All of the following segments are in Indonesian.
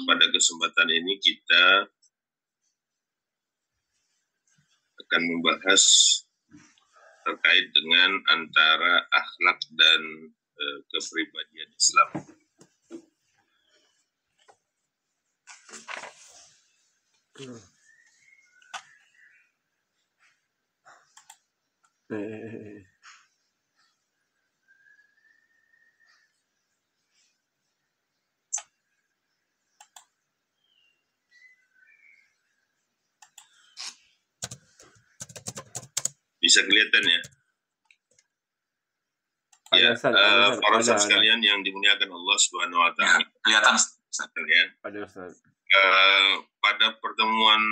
pada kesempatan ini kita akan membahas terkait dengan antara akhlak dan kepribadian Islam. Bisa kelihatan ya? Ya, para Ustaz sekalian yang dimuliakan Allah Subhanahu wa Ta'ala. Kelihatan ya. Pada pertemuan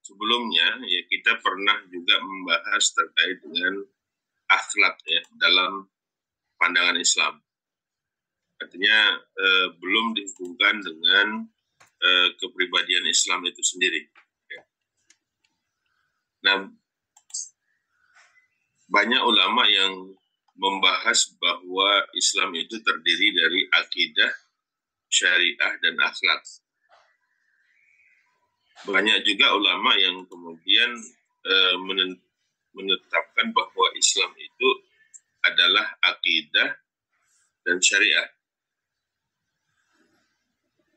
sebelumnya ya kita pernah juga membahas terkait dengan akhlak ya dalam pandangan Islam. Artinya belum dihubungkan dengan kepribadian Islam itu sendiri. Ya. Nah, banyak ulama yang membahas bahwa Islam itu terdiri dari akidah, syariah, dan akhlak. Banyak juga ulama yang kemudian menetapkan bahwa Islam itu adalah akidah dan syariah,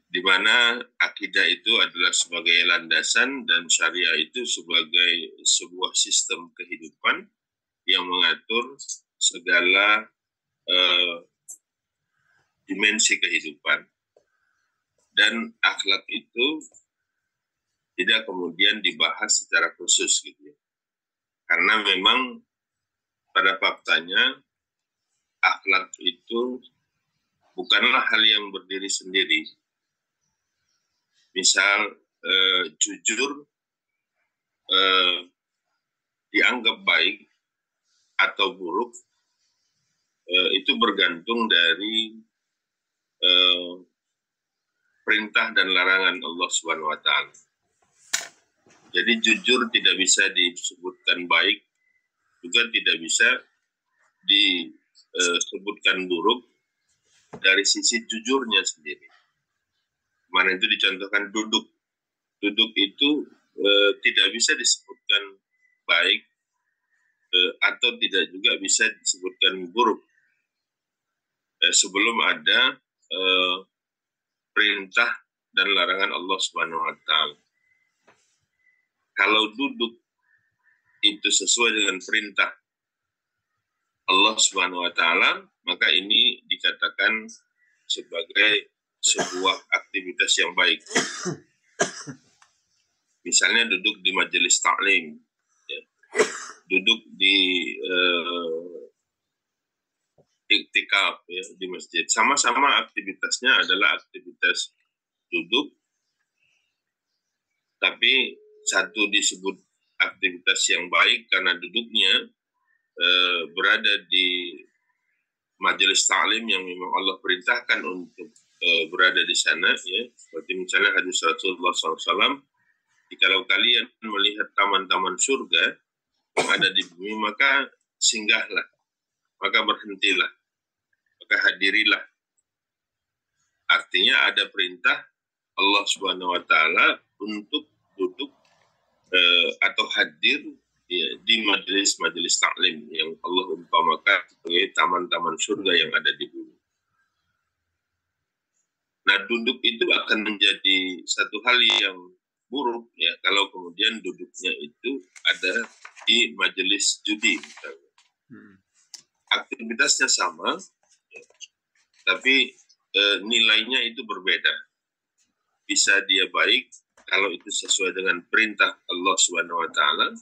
di mana akidah itu adalah sebagai landasan dan syariah itu sebagai sebuah sistem kehidupan yang mengatur segala dimensi kehidupan, dan akhlak itu tidak kemudian dibahas secara khusus gitu ya. Karena memang pada faktanya akhlak itu bukanlah hal yang berdiri sendiri. Misal jujur dianggap baik atau buruk itu bergantung dari perintah dan larangan Allah Subhanahu wa Ta'ala. Jadi jujur tidak bisa disebutkan baik, juga tidak bisa disebutkan buruk dari sisi jujurnya sendiri. Kemarin itu dicontohkan duduk. Duduk itu tidak bisa disebutkan baik atau tidak juga bisa disebutkan buruk sebelum ada perintah dan larangan Allah Subhanahu wa Ta'ala. Kalau duduk itu sesuai dengan perintah Allah Subhanahu wa Ta'ala, maka ini dikatakan sebagai sebuah aktivitas yang baik. Misalnya duduk di majelis taklim, ya. Duduk di iktikaf ya, di masjid. Sama-sama aktivitasnya adalah aktivitas duduk, tapi satu disebut aktivitas yang baik karena duduknya berada di majelis ta'lim yang memang Allah perintahkan untuk berada di sana ya. Seperti misalnya hadis Rasulullah SAW, jikalau kalian melihat taman-taman surga yang ada di bumi, maka singgahlah, maka berhentilah, maka hadirilah. Artinya ada perintah Allah Subhanahu wa Ta'ala untuk duduk atau hadir ya, di majelis-majelis taklim yang Allah umpamakan sebagai taman-taman surga yang ada di bumi. Nah, duduk itu akan menjadi satu hal yang buruk ya kalau kemudian duduknya itu ada di majelis judi misalnya. Aktivitasnya sama ya, tapi nilainya itu berbeda. Bisa dia baik kalau itu sesuai dengan perintah Allah Subhanahu wa Ta'ala,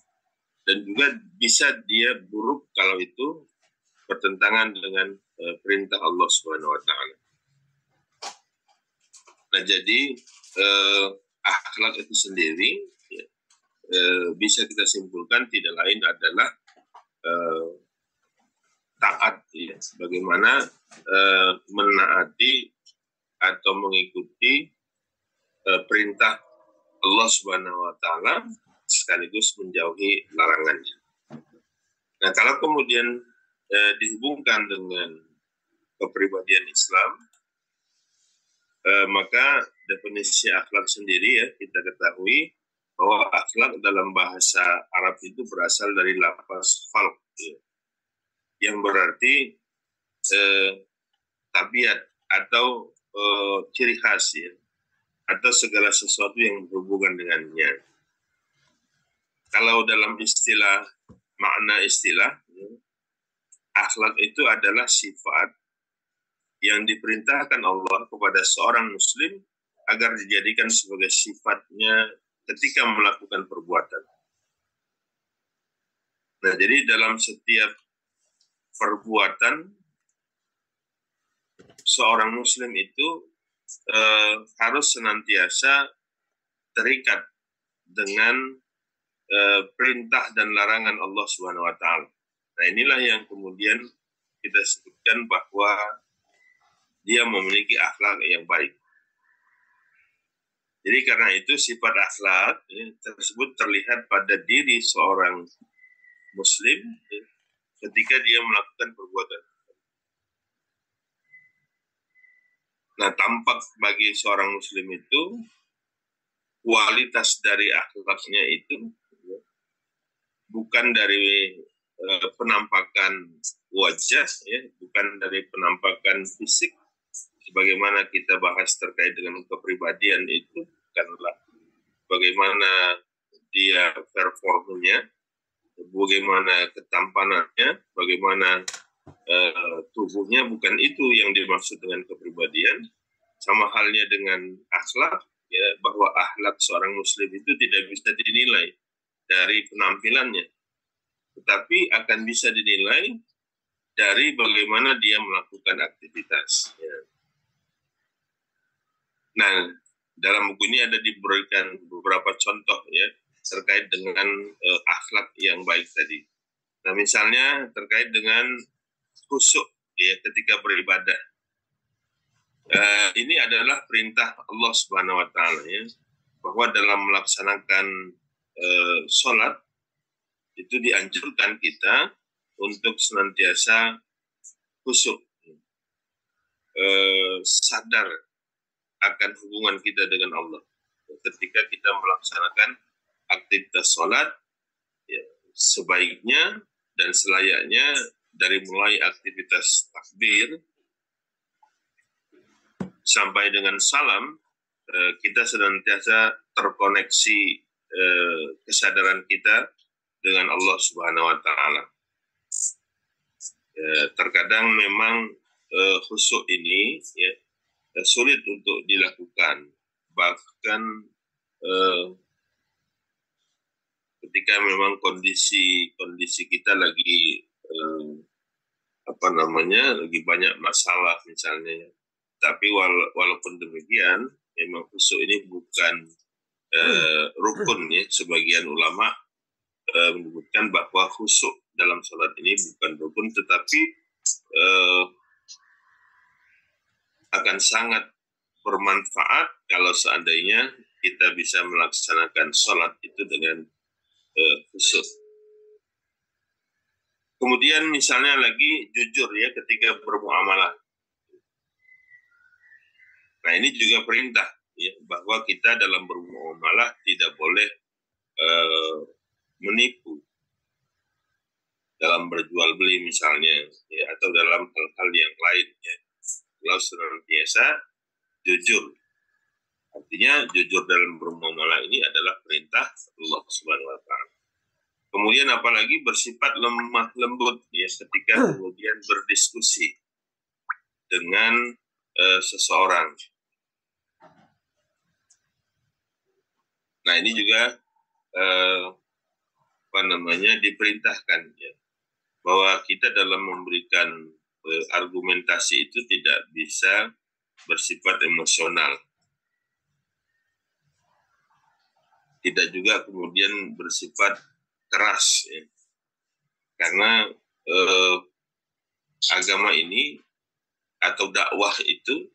dan juga bisa dia buruk kalau itu bertentangan dengan perintah Allah Subhanahu wa Ta'ala. Nah, jadi akhlak itu sendiri ya, bisa kita simpulkan tidak lain adalah taat ya, bagaimana menaati atau mengikuti perintah Allah Subhanahu wa Ta'ala sekaligus menjauhi larangannya. Nah, kalau kemudian dihubungkan dengan kepribadian Islam, maka definisi akhlak sendiri ya, kita ketahui bahwa akhlak dalam bahasa Arab itu berasal dari lafaz khalq, ya, yang berarti tabiat atau ciri khas, ya, atau segala sesuatu yang berhubungan dengannya. Kalau dalam istilah, makna istilah, ya, akhlak itu adalah sifat yang diperintahkan Allah kepada seorang muslim agar dijadikan sebagai sifatnya ketika melakukan perbuatan. Nah, jadi dalam setiap perbuatan seorang muslim itu harus senantiasa terikat dengan perintah dan larangan Allah Subhanahu wa taala. Nah, inilah yang kemudian kita sebutkan bahwa dia memiliki akhlak yang baik. Jadi karena itu sifat akhlak tersebut terlihat pada diri seorang muslim ketika dia melakukan perbuatan. Nah, tampak bagi seorang muslim itu kualitas dari akhlaknya itu bukan dari penampakan wajah, ya, bukan dari penampakan fisik, sebagaimana kita bahas terkait dengan kepribadian itu, bukanlah bagaimana dia performanya, bagaimana ketampanannya, bagaimana tubuhnya, bukan itu yang dimaksud dengan kepribadian. Sama halnya dengan akhlak, ya, bahwa akhlak seorang muslim itu tidak bisa dinilai dari penampilannya, tetapi akan bisa dinilai dari bagaimana dia melakukan aktivitas. Ya. Nah, dalam buku ini ada diberikan beberapa contoh, ya, terkait dengan akhlak yang baik tadi. Nah, misalnya terkait dengan khusyuk, ya, ketika beribadah. Ini adalah perintah Allah Subhanahu wa taala, ya, bahwa dalam melaksanakan sholat itu dianjurkan kita untuk senantiasa khusyuk, sadar akan hubungan kita dengan Allah. Ketika kita melaksanakan aktivitas sholat, ya, sebaiknya dan selayaknya dari mulai aktivitas takbir sampai dengan salam, kita senantiasa terkoneksi kesadaran kita dengan Allah Subhanahu wa taala. Terkadang memang khusyuk ini, ya, sulit untuk dilakukan, bahkan ketika memang kondisi kita lagi lagi banyak masalah misalnya. Tapi walaupun demikian, memang khusyuk ini bukan rukun, ya. Sebagian ulama menyebutkan bahwa khusyuk dalam sholat ini bukan rukun, tetapi akan sangat bermanfaat kalau seandainya kita bisa melaksanakan sholat itu dengan khusyuk. Kemudian misalnya lagi jujur, ya, ketika bermuamalah. Nah, ini juga perintah, ya, bahwa kita dalam bermuamalah tidak boleh menipu dalam berjual beli misalnya, ya, atau dalam hal-hal yang lain, ya. Kalau senantiasa jujur, artinya jujur dalam bermuamalah ini adalah perintah Allah Subhanahu wa taala. Kemudian apalagi bersifat lemah lembut, ya, ketika kemudian berdiskusi dengan seseorang. Nah, ini juga diperintahkan, ya, bahwa kita dalam memberikan argumentasi itu tidak bisa bersifat emosional, tidak juga kemudian bersifat keras, ya. Karena agama ini atau dakwah itu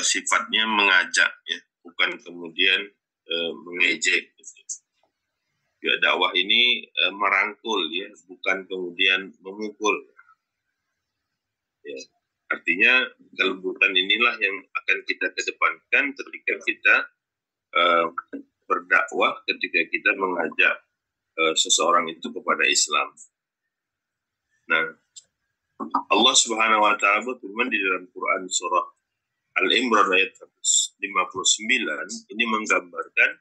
sifatnya mengajak, ya, bukan kemudian mengejek. Ya, dakwah ini merangkul, ya, bukan kemudian memukul. Ya, artinya kelembutan inilah yang akan kita kedepankan ketika kita berdakwah, ketika kita mengajak seseorang itu kepada Islam. Nah, Allah Subhanahu wa taala berfirman di dalam Quran surah Al-Imran ayat 59 ini menggambarkan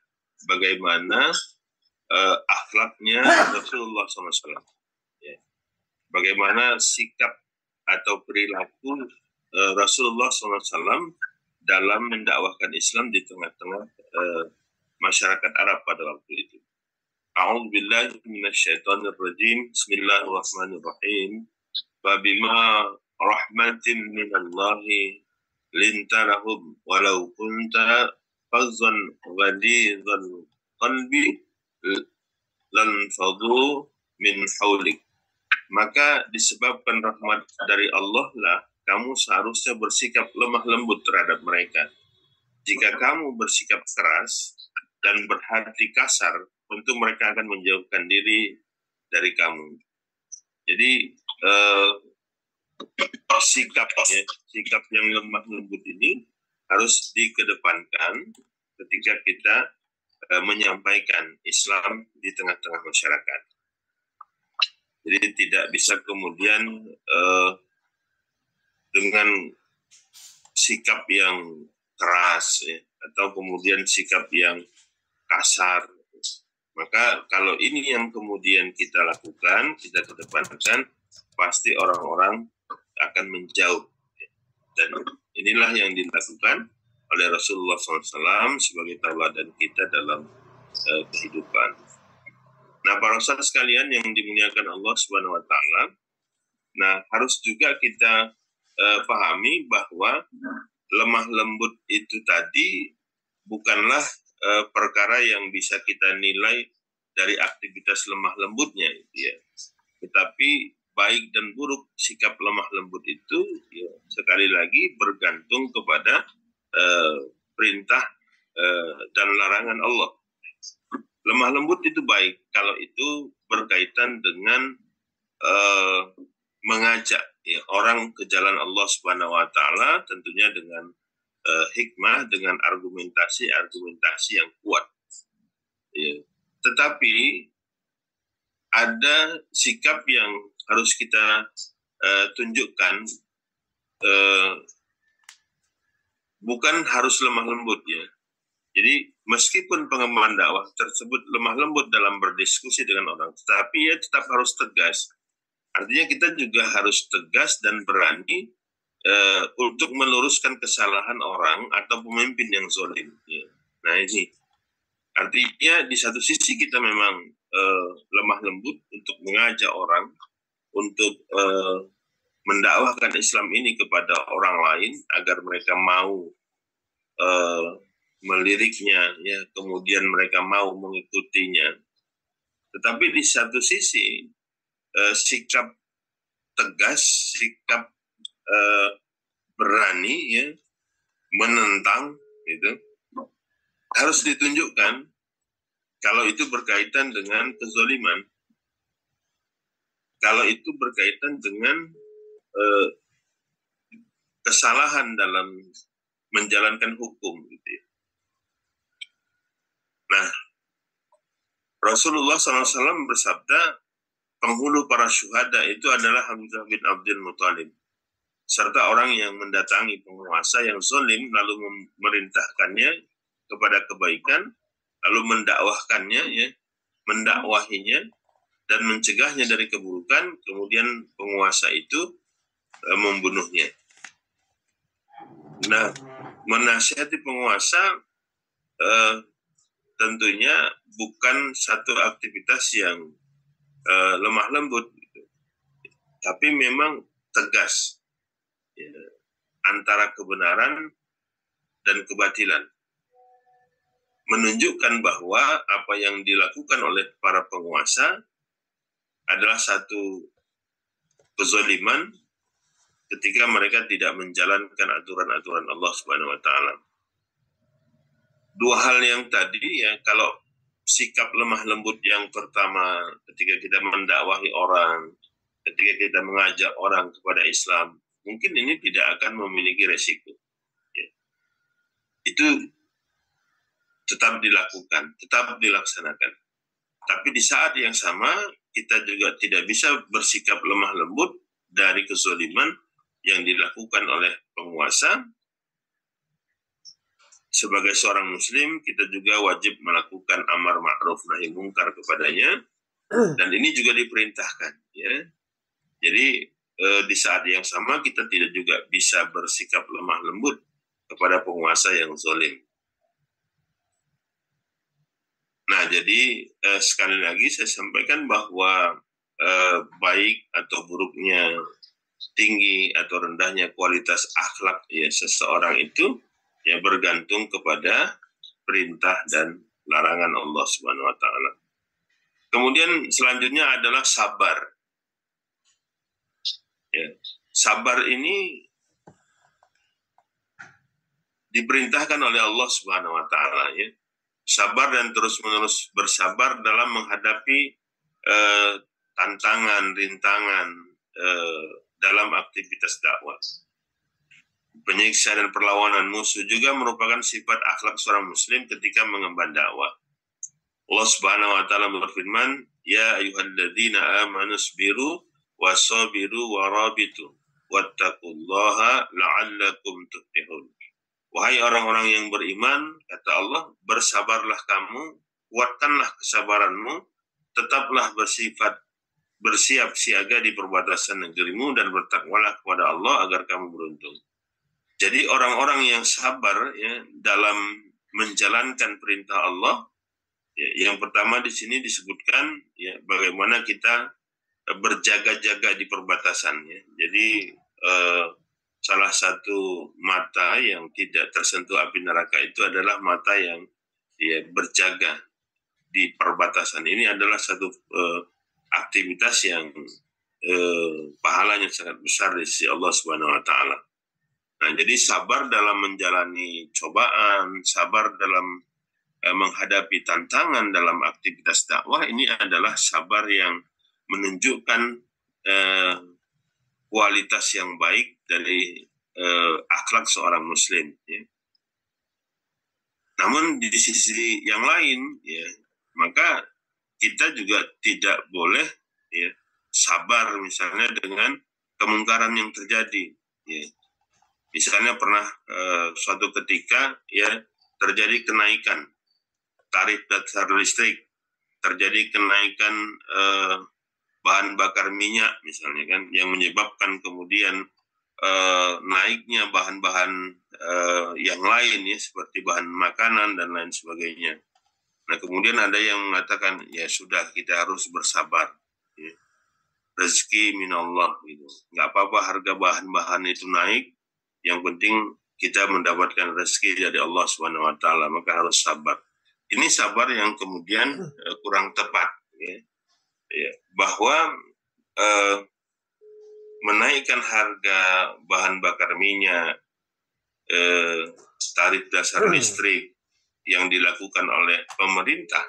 bagaimana akhlaknya Rasulullah SAW. Ya. Bagaimana sikap atau perilaku Rasulullah SAW dalam mendakwahkan Islam di tengah-tengah masyarakat Arab pada waktu itu. A'udzubillahi minasyaitonir rajim. Bismillahirrahmanirrahim. Fabima rahmatin minallahi lintarahum walau kunta fazzan ghalidhal qalbi lan fadhu min haulik. Maka disebabkan rahmat dari Allah lah kamu seharusnya bersikap lemah lembut terhadap mereka. Jika kamu bersikap keras dan berhati kasar, tentu mereka akan menjauhkan diri dari kamu. Jadi sikap yang lemah lembut ini harus dikedepankan ketika kita menyampaikan Islam di tengah-tengah masyarakat. Jadi tidak bisa kemudian dengan sikap yang keras ya, atau kemudian sikap yang kasar. Maka kalau ini yang kemudian kita lakukan, kita kedepankan, pasti orang-orang akan menjauh. Dan inilah yang dilakukan oleh Rasulullah SAW sebagai tauladan kita dalam kehidupan. Nah, para ustaz sekalian yang dimuliakan Allah Subhanahu wa taala, nah harus juga kita pahami bahwa lemah lembut itu tadi bukanlah perkara yang bisa kita nilai dari aktivitas lemah lembutnya, ya. Tetapi baik dan buruk sikap lemah lembut itu ya, sekali lagi bergantung kepada perintah dan larangan Allah. Lemah lembut itu baik kalau itu berkaitan dengan mengajak ya, orang ke jalan Allah Subhanahu wa taala, tentunya dengan hikmah, dengan argumentasi yang kuat. Ya. Tetapi ada sikap yang harus kita tunjukkan, bukan harus lemah lembut ya. Jadi meskipun pengemban dakwah tersebut lemah lembut dalam berdiskusi dengan orang, tetapi ya tetap harus tegas. Artinya kita juga harus tegas dan berani untuk meluruskan kesalahan orang atau pemimpin yang zalim. Ya. Nah ini artinya di satu sisi kita memang lemah lembut untuk mengajak orang untuk mendakwahkan Islam ini kepada orang lain agar mereka mau meliriknya, ya, kemudian mereka mau mengikutinya. Tetapi di satu sisi sikap tegas, sikap berani, ya, menentang, itu harus ditunjukkan kalau itu berkaitan dengan kezaliman, kalau itu berkaitan dengan kesalahan dalam menjalankan hukum, gitu ya. Nah, Rasulullah SAW bersabda, penghulu para syuhada itu adalah Hamzah bin Abdul Muthalib, serta orang yang mendatangi penguasa yang zalim lalu memerintahkannya kepada kebaikan, lalu mendakwahkannya, ya, mendakwahinya dan mencegahnya dari keburukan, kemudian penguasa itu membunuhnya. Nah, menasihati penguasa tentunya bukan satu aktivitas yang lemah lembut, gitu. Tapi memang tegas, ya, antara kebenaran dan kebatilan, menunjukkan bahwa apa yang dilakukan oleh para penguasa adalah satu kezaliman ketika mereka tidak menjalankan aturan-aturan Allah Subhanahu wa taala. Dua hal yang tadi, ya, kalau sikap lemah lembut yang pertama ketika kita mendakwahi orang, ketika kita mengajak orang kepada Islam, mungkin ini tidak akan memiliki resiko. Ya. itu tetap dilakukan, tetap dilaksanakan. Tapi di saat yang sama kita juga tidak bisa bersikap lemah lembut dari kezaliman yang dilakukan oleh penguasa. Sebagai seorang muslim, kita juga wajib melakukan amar ma'ruf nahi mungkar kepadanya, dan ini juga diperintahkan, ya. Jadi di saat yang sama kita tidak juga bisa bersikap lemah lembut kepada penguasa yang zalim. Nah, jadi sekali lagi saya sampaikan bahwa baik atau buruknya, tinggi atau rendahnya kualitas akhlak ya seseorang itu ya bergantung kepada perintah dan larangan Allah Subhanahu wa taala. Kemudian selanjutnya adalah sabar. Ya, sabar ini diperintahkan oleh Allah Subhanahu wa taala, ya. Sabar dan terus-menerus bersabar dalam menghadapi tantangan, rintangan dalam aktivitas dakwah. Penyiksa dan perlawanan musuh juga merupakan sifat akhlak seorang muslim ketika mengemban dakwah. Allah Subhanahu wa taala berfirman, "Ya ayyuhalladzina amanu sabiru wasabiru warabitu wattaqullaha la'allakum tuflihun." Wahai orang-orang yang beriman, kata Allah, bersabarlah kamu, kuatkanlah kesabaranmu, tetaplah bersiap siaga di perbatasan negerimu dan bertakwalah kepada Allah agar kamu beruntung. Jadi orang-orang yang sabar ya dalam menjalankan perintah Allah, ya, yang pertama di sini disebutkan ya bagaimana kita berjaga-jaga di perbatasan. Ya. Jadi salah satu mata yang tidak tersentuh api neraka itu adalah mata yang ya berjaga di perbatasan. Ini adalah satu aktivitas yang pahalanya sangat besar di sisi Allah Subhanahu wa taala. Nah, jadi sabar dalam menjalani cobaan, sabar dalam menghadapi tantangan dalam aktivitas dakwah, ini adalah sabar yang menunjukkan kualitas yang baik dari akhlak seorang muslim. Ya. Namun di sisi yang lain, ya, maka kita juga tidak boleh ya, sabar misalnya dengan kemungkaran yang terjadi. Ya. Misalnya pernah suatu ketika ya terjadi kenaikan tarif dasar listrik, terjadi kenaikan bahan bakar minyak misalnya kan, yang menyebabkan kemudian naiknya bahan-bahan yang lain ya seperti bahan makanan dan lain sebagainya. Nah kemudian ada yang mengatakan ya sudah kita harus bersabar. Ya. Rezeki minallah gitu. Nggak apa-apa harga bahan-bahan itu naik. Yang penting kita mendapatkan rezeki dari Allah Subhanahu wa taala, maka harus sabar. Ini sabar yang kemudian kurang tepat ya. Ya, bahwa menaikkan harga bahan bakar minyak, tarif dasar listrik yang dilakukan oleh pemerintah,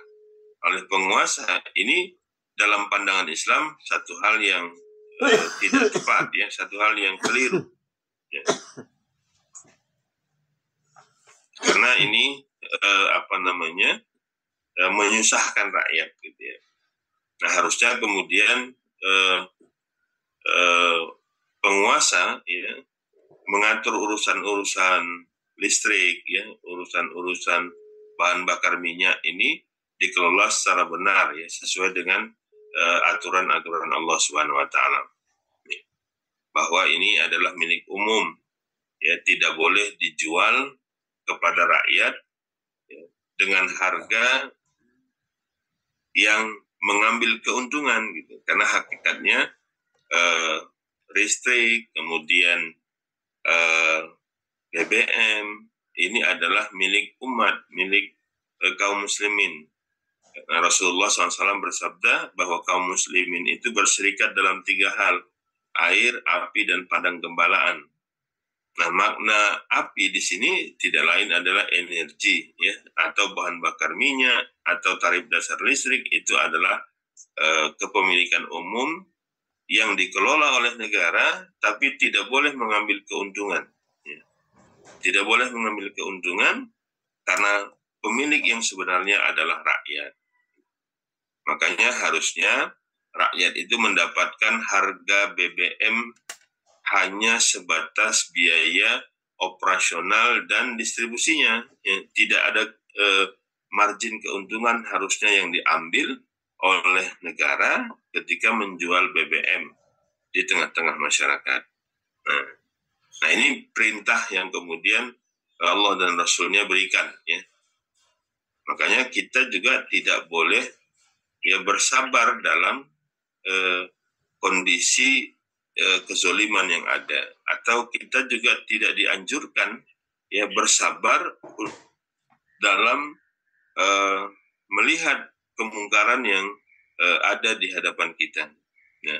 oleh penguasa, ini dalam pandangan Islam satu hal yang tidak tepat ya, satu hal yang keliru. Ya. Karena ini menyusahkan rakyat gitu ya. Nah harusnya kemudian penguasa ya mengatur urusan-urusan listrik ya, urusan-urusan bahan bakar minyak ini dikelola secara benar ya, sesuai dengan aturan-aturan Allah Subhanahu wa taala. Bahwa ini adalah milik umum, ya tidak boleh dijual kepada rakyat ya, dengan harga yang mengambil keuntungan gitu. Karena hakikatnya listrik kemudian BBM ini adalah milik umat, milik kaum muslimin. Nah, Rasulullah SAW bersabda bahwa kaum muslimin itu berserikat dalam 3 hal: air, api, dan padang gembalaan. Nah, makna api di sini tidak lain adalah energi, ya, atau bahan bakar minyak, atau tarif dasar listrik itu adalah kepemilikan umum yang dikelola oleh negara, tapi tidak boleh mengambil keuntungan. Ya. Tidak boleh mengambil keuntungan karena pemilik yang sebenarnya adalah rakyat. Makanya harusnya rakyat itu mendapatkan harga BBM hanya sebatas biaya operasional dan distribusinya. Ya, tidak ada margin keuntungan harusnya yang diambil oleh negara ketika menjual BBM di tengah-tengah masyarakat. Nah ini perintah yang kemudian Allah dan Rasulnya berikan. Ya. Makanya kita juga tidak boleh ya bersabar dalam kondisi kezoliman yang ada, atau kita juga tidak dianjurkan ya bersabar dalam melihat kemungkaran yang ada di hadapan kita. Ya.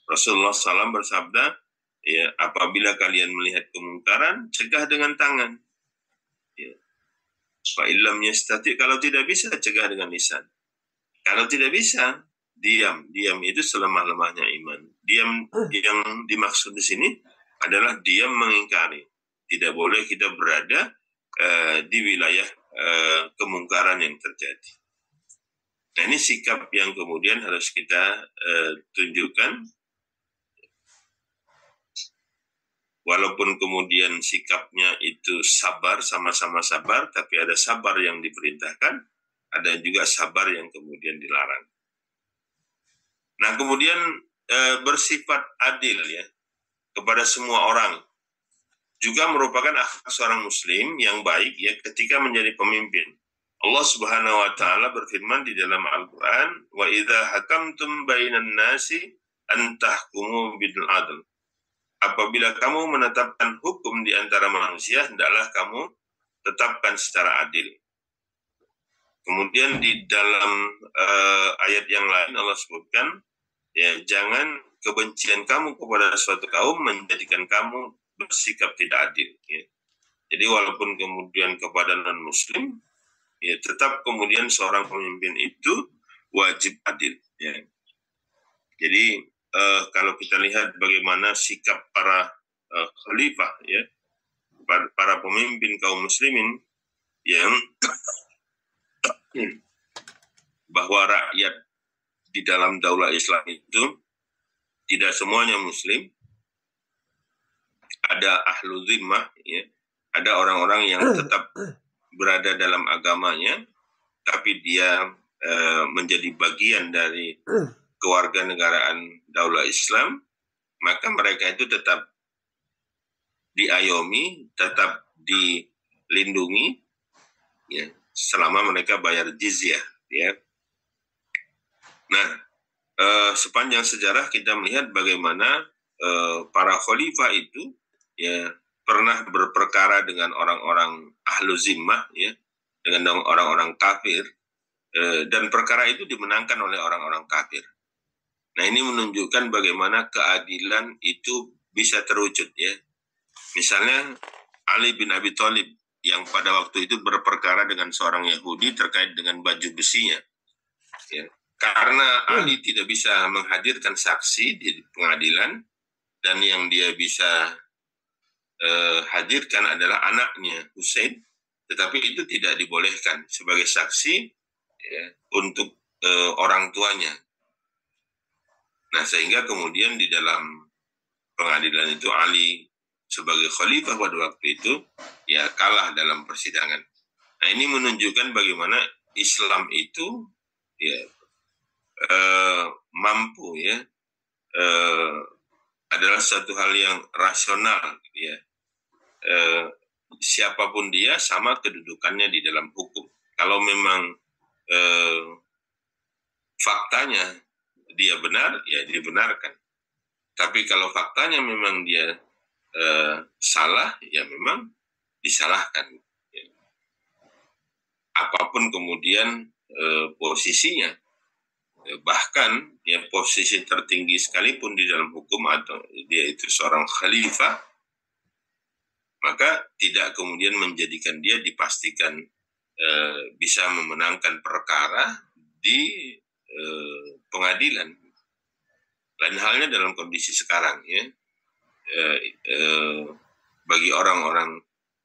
Rasulullah SAW bersabda, ya, apabila kalian melihat kemungkaran, cegah dengan tangan. Ya. Fa illam yastati, kalau tidak bisa, cegah dengan lisan. Kalau tidak bisa, diam. Diam itu selemah-lemahnya iman. Diam yang dimaksud di sini adalah diam mengingkari. Tidak boleh kita berada di wilayah kemungkaran yang terjadi. Nah ini sikap yang kemudian harus kita tunjukkan. Walaupun kemudian sikapnya itu sabar, sama-sama sabar, tapi ada sabar yang diperintahkan, ada juga sabar yang kemudian dilarang. Nah kemudian bersifat adil ya kepada semua orang juga merupakan akhlak seorang muslim yang baik ya ketika menjadi pemimpin. Allah Subhanahu wa taala berfirman di dalam Al-Qur'an, "Wa idza hakamtum bainan nasi an tahkumu bil adl." Apabila kamu menetapkan hukum di antara manusia, hendaklah kamu tetapkan secara adil. Kemudian di dalam ayat yang lain Allah sebutkan, ya jangan kebencian kamu kepada suatu kaum menjadikan kamu bersikap tidak adil. Ya. Jadi walaupun kemudian kepada non-muslim, ya tetap kemudian seorang pemimpin itu wajib adil. Ya. Jadi kalau kita lihat bagaimana sikap para khalifah, ya, para pemimpin kaum muslimin yang bahwa rakyat di dalam daulah Islam itu tidak semuanya muslim, ada ahlu zimmah, ya, ada orang-orang yang tetap berada dalam agamanya, tapi dia menjadi bagian dari kewarganegaraan daulah Islam, maka mereka itu tetap diayomi, tetap dilindungi, ya, selama mereka bayar jizyah. Ya. Nah, sepanjang sejarah kita melihat bagaimana para khalifah itu ya pernah berperkara dengan orang-orang ahlu zimmah, ya, dengan orang-orang kafir, dan perkara itu dimenangkan oleh orang-orang kafir. Nah ini menunjukkan bagaimana keadilan itu bisa terwujud ya. Misalnya Ali bin Abi Thalib yang pada waktu itu berperkara dengan seorang Yahudi terkait dengan baju besinya. Ya. Karena Ali tidak bisa menghadirkan saksi di pengadilan dan yang dia bisa hadirkan adalah anaknya Hussein, tetapi itu tidak dibolehkan sebagai saksi ya, untuk orang tuanya. Nah, sehingga kemudian di dalam pengadilan itu Ali sebagai khalifah pada waktu itu ya kalah dalam persidangan. Nah, ini menunjukkan bagaimana Islam itu ya mampu ya adalah satu hal yang rasional ya. Siapapun dia sama kedudukannya di dalam hukum. Kalau memang faktanya dia benar, ya dibenarkan. Tapi kalau faktanya memang dia salah, ya memang disalahkan. Ya. Apapun kemudian posisinya, bahkan ya posisi tertinggi sekalipun di dalam hukum atau dia itu seorang khalifah, maka tidak kemudian menjadikan dia dipastikan bisa memenangkan perkara di pengadilan. Lain halnya dalam kondisi sekarang ya, bagi orang-orang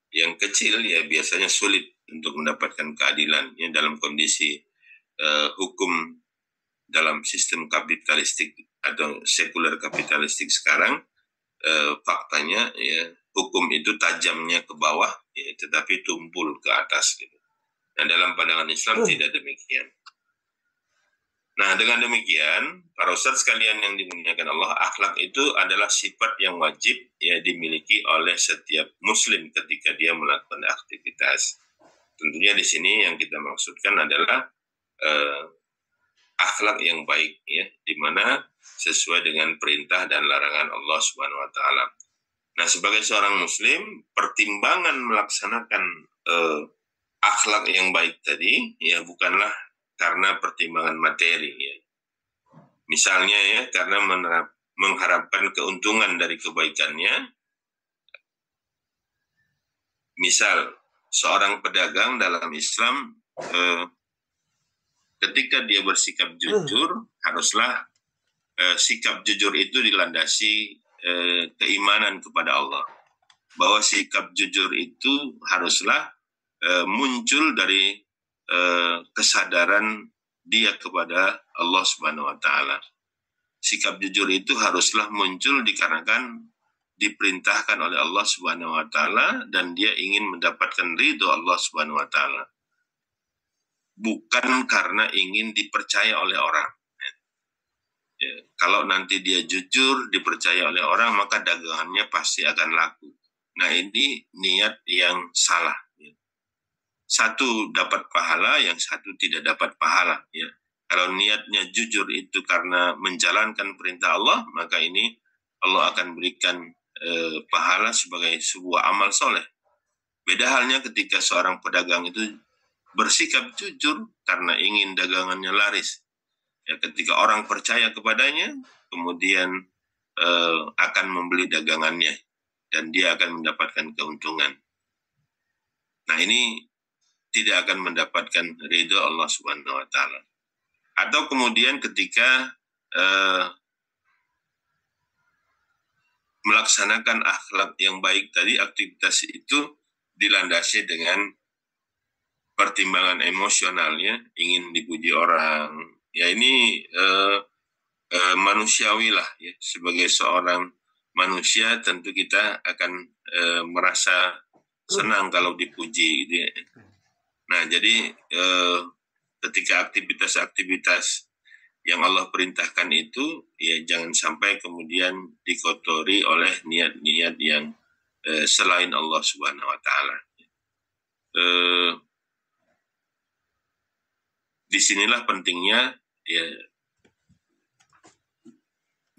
yang kecil ya biasanya sulit untuk mendapatkan keadilan ya dalam kondisi hukum dalam sistem kapitalistik atau sekuler kapitalistik sekarang. Faktanya ya hukum itu tajamnya ke bawah ya, tetapi tumpul ke atas gitu. Nah, dalam pandangan Islam tidak demikian. Nah, dengan demikian, para ustadz sekalian yang dimuliakan Allah, akhlak itu adalah sifat yang wajib ya dimiliki oleh setiap muslim ketika dia melakukan aktivitas. Tentunya di sini yang kita maksudkan adalah akhlak yang baik ya, di mana sesuai dengan perintah dan larangan Allah Subhanahu wa taala. Nah, sebagai seorang muslim, pertimbangan melaksanakan akhlak yang baik tadi ya bukanlah karena pertimbangan materi ya. Misalnya ya karena mengharapkan keuntungan dari kebaikannya. Misal seorang pedagang dalam Islam ketika dia bersikap jujur, haruslah sikap jujur itu dilandasi keimanan kepada Allah. Bahwa sikap jujur itu haruslah muncul dari kesadaran dia kepada Allah Subhanahu wa taala. Sikap jujur itu haruslah muncul dikarenakan diperintahkan oleh Allah Subhanahu wa taala dan dia ingin mendapatkan ridho Allah Subhanahu wa taala. Bukan karena ingin dipercaya oleh orang. Ya, kalau nanti dia jujur, dipercaya oleh orang, maka dagangannya pasti akan laku. Nah, ini niat yang salah. Ya. Satu dapat pahala, yang satu tidak dapat pahala. Ya. Kalau niatnya jujur itu karena menjalankan perintah Allah, maka ini Allah akan berikan pahala sebagai sebuah amal soleh. Beda halnya ketika seorang pedagang itu bersikap jujur karena ingin dagangannya laris. Ya, ketika orang percaya kepadanya, kemudian akan membeli dagangannya dan dia akan mendapatkan keuntungan. Nah, ini tidak akan mendapatkan ridho Allah Subhanahu wa taala. Atau kemudian ketika melaksanakan akhlak yang baik tadi, aktivitas itu dilandasi dengan pertimbangan emosionalnya, ingin dipuji orang. Ya ini manusiawi lah ya. Sebagai seorang manusia tentu kita akan merasa senang kalau dipuji gitu ya. Nah, jadi ketika aktivitas-aktivitas yang Allah perintahkan itu ya jangan sampai kemudian dikotori oleh niat-niat yang selain Allah Subhanahu wa taala. Disinilah pentingnya ya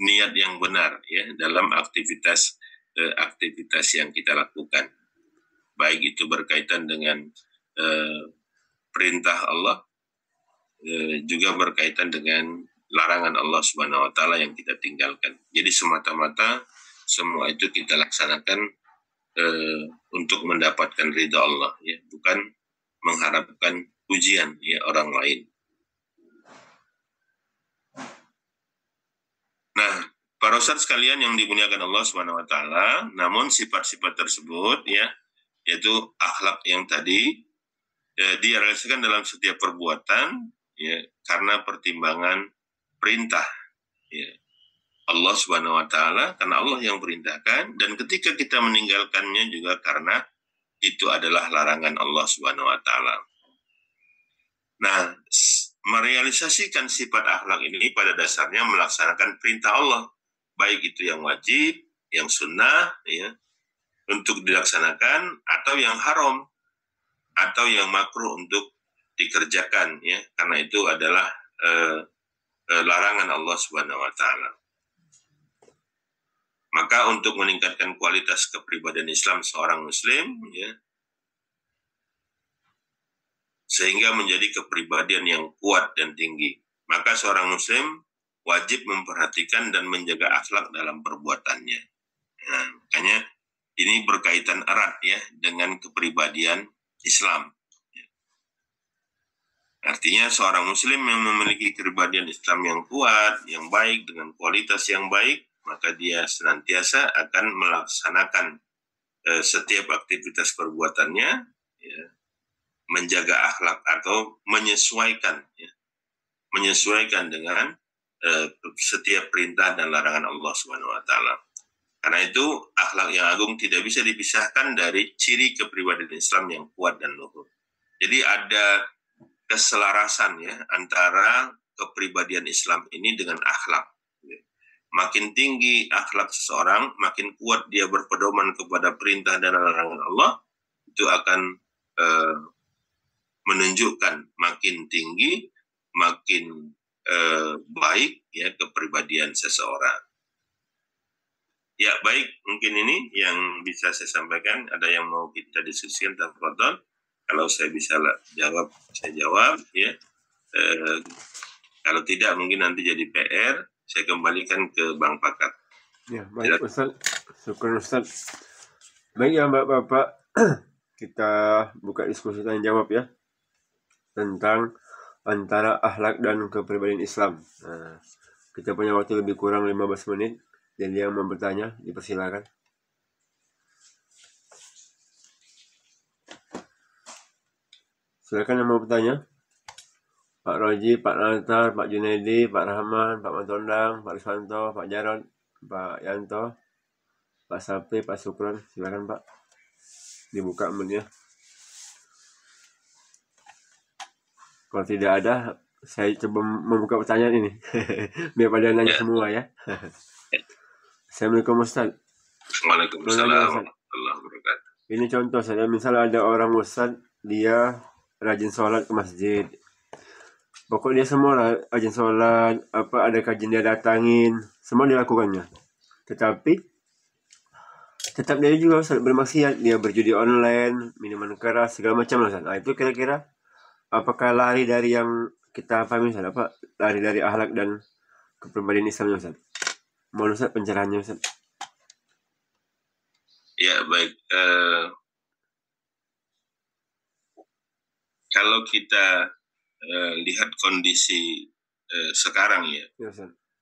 niat yang benar ya dalam aktivitas yang kita lakukan, baik itu berkaitan dengan perintah Allah, juga berkaitan dengan larangan Allah Subhanahu wa taala yang kita tinggalkan. Jadi semata-mata semua itu kita laksanakan untuk mendapatkan ridha Allah ya, bukan mengharapkan pujian ya orang lain. Nah, para ustadz sekalian yang dimuliakan Allah Subhanahu wa taala, namun sifat-sifat tersebut ya, yaitu akhlak yang tadi direalisasikan dalam setiap perbuatan ya karena pertimbangan perintah ya Allah Subhanahu wa taala, karena Allah yang perintahkan, dan ketika kita meninggalkannya juga karena itu adalah larangan Allah Subhanahu wa taala. Nah, merealisasikan sifat akhlak ini pada dasarnya melaksanakan perintah Allah, baik itu yang wajib, yang sunnah, ya, untuk dilaksanakan, atau yang haram, atau yang makruh untuk dikerjakan, ya, karena itu adalah larangan Allah Subhanahu wa taala. Maka untuk meningkatkan kualitas kepribadian Islam seorang muslim, ya, sehingga menjadi kepribadian yang kuat dan tinggi, maka seorang muslim wajib memperhatikan dan menjaga akhlak dalam perbuatannya. Nah, makanya ini berkaitan erat ya dengan kepribadian Islam. Artinya seorang muslim yang memiliki kepribadian Islam yang kuat, yang baik, dengan kualitas yang baik, maka dia senantiasa akan melaksanakan setiap aktivitas perbuatannya ya, menjaga akhlak atau menyesuaikan dengan setiap perintah dan larangan Allah Subhanahu wa taala. Karena itu akhlak yang agung tidak bisa dipisahkan dari ciri kepribadian Islam yang kuat dan luhur. Jadi ada keselarasan ya antara kepribadian Islam ini dengan akhlak. Makin tinggi akhlak seseorang, makin kuat dia berpedoman kepada perintah dan larangan Allah, itu akan menunjukkan makin tinggi, makin baik ya kepribadian seseorang. Ya baik, mungkin ini yang bisa saya sampaikan. Ada yang mau kita diskusikan, tafadhol. Kalau saya bisa jawab, saya jawab ya. Kalau tidak mungkin nanti jadi PR. Saya kembalikan ke Bang Pakat. Ya, baik Ustaz. Syukur Ustaz. Baik ya Bapak, kita buka diskusi tanya jawab ya tentang antara akhlak dan kepribadian Islam. Nah, kita punya waktu lebih kurang 15 menit. Jadi yang mau bertanya, dipersilakan. Silakan yang mau bertanya. Pak Roji, Pak Natar, Pak Junaidi, Pak Rahman, Pak Mantondang, Pak Riswanto, Pak Jarod, Pak Yanto, Pak Sapi, Pak Sukron. Silakan Pak. Dibuka mennya. Kalau tidak ada, saya coba membuka pertanyaan ini. Biar pada nanya semua ya. Assalamualaikum Ustaz. Waalaikumsalam warahmatullahi wabarakatuh. Ini contoh saya, misalnya ada orang Ustaz, dia rajin sholat ke masjid. Pokoknya dia semua rajin sholat, ada kajian dia datangin, semua dilakukannya. Tetapi tetap dia juga Ustaz bermaksiat, dia berjudi online, minuman keras, segala macam Ustaz. Nah itu kira-kira apakah lari dari yang kita pahami Ustaz, lari dari akhlak dan kepribadian Islam Ustaz? Mohon Ustaz pencerahannya Ustaz. Ya baik, kalau kita lihat kondisi sekarang ya,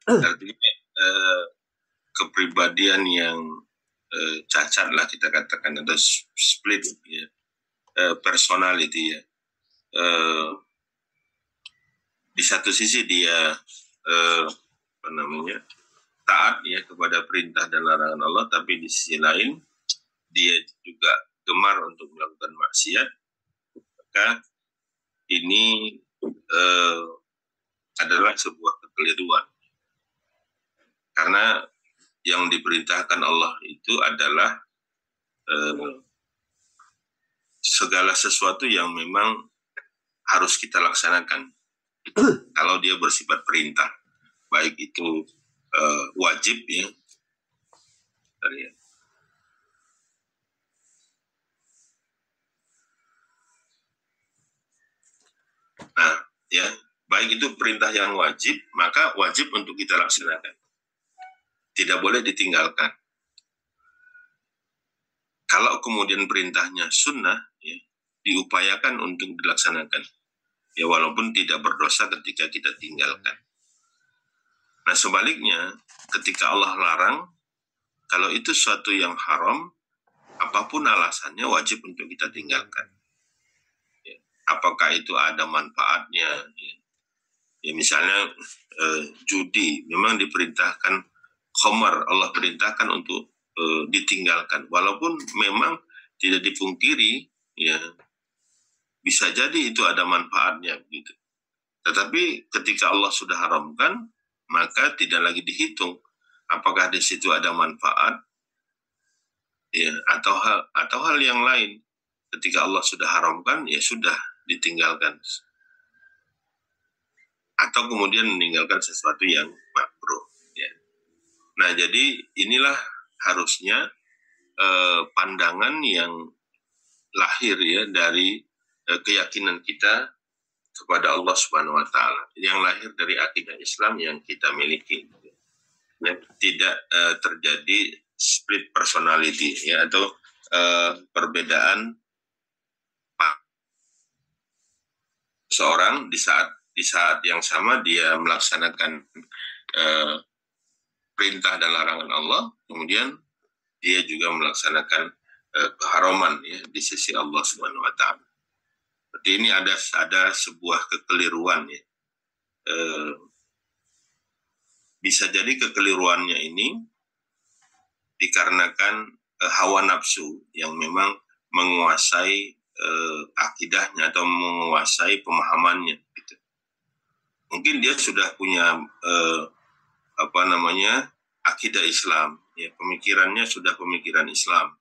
artinya kepribadian yang cacat lah kita katakan, atau split ya, personality ya. Di satu sisi dia taat ya kepada perintah dan larangan Allah, tapi di sisi lain dia juga gemar untuk melakukan maksiat, maka ini adalah sebuah kekeliruan. Karena yang diperintahkan Allah itu adalah segala sesuatu yang memang harus kita laksanakan. Kalau dia bersifat perintah, baik itu wajib ya. Nah, ya, baik itu perintah yang wajib, maka wajib untuk kita laksanakan. Tidak boleh ditinggalkan. Kalau kemudian perintahnya sunnah, ya, diupayakan untuk dilaksanakan. Ya, walaupun tidak berdosa ketika kita tinggalkan. Nah, sebaliknya, ketika Allah larang, kalau itu suatu yang haram, apapun alasannya wajib untuk kita tinggalkan. Ya, apakah itu ada manfaatnya? Ya, misalnya judi, memang diperintahkan khamar, Allah perintahkan untuk ditinggalkan. Walaupun memang tidak dipungkiri, ya bisa jadi itu ada manfaatnya gitu. Tetapi ketika Allah sudah haramkan, maka tidak lagi dihitung apakah di situ ada manfaat ya atau hal yang lain. Ketika Allah sudah haramkan, ya sudah ditinggalkan. Atau kemudian meninggalkan sesuatu yang makruh ya. Nah, jadi inilah harusnya pandangan yang lahir ya dari keyakinan kita kepada Allah Subhanahu wa taala, yang lahir dari akidah Islam yang kita miliki. Ya, tidak terjadi split personality ya, atau perbedaan seorang di saat yang sama dia melaksanakan perintah dan larangan Allah, kemudian dia juga melaksanakan keharaman ya di sisi Allah Subhanahu wa taala. Berarti ini ada sebuah kekeliruan ya. Bisa jadi kekeliruannya ini dikarenakan hawa nafsu yang memang menguasai akidahnya atau menguasai pemahamannya gitu. Mungkin dia sudah punya akidah Islam ya, pemikirannya sudah pemikiran Islam,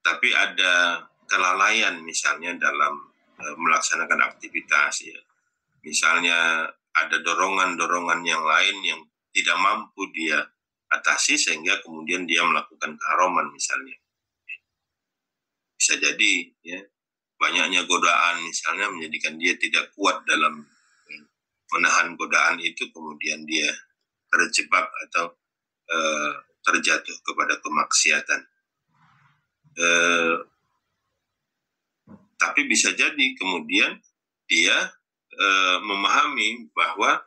tapi ada kelalaian misalnya dalam melaksanakan aktivitas ya, misalnya ada dorongan-dorongan yang lain yang tidak mampu dia atasi sehingga kemudian dia melakukan keharaman misalnya. Bisa jadi ya, banyaknya godaan misalnya menjadikan dia tidak kuat dalam menahan godaan itu, kemudian dia terjebak atau terjatuh kepada kemaksiatan. Tapi bisa jadi kemudian dia memahami bahwa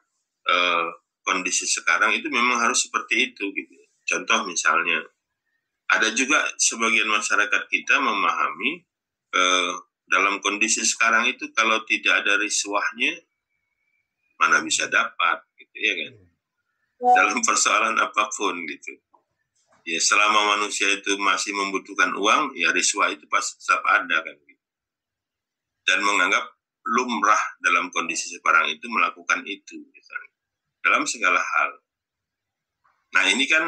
kondisi sekarang itu memang harus seperti itu gitu. Contoh misalnya, ada juga sebagian masyarakat kita memahami dalam kondisi sekarang itu kalau tidak ada riswahnya mana bisa dapat gitu ya kan. Dalam persoalan apapun gitu. Ya selama manusia itu masih membutuhkan uang, ya riswah itu pasti tetap ada kan gitu. Dan menganggap lumrah dalam kondisi sekarang itu melakukan itu misalnya, dalam segala hal. Nah ini kan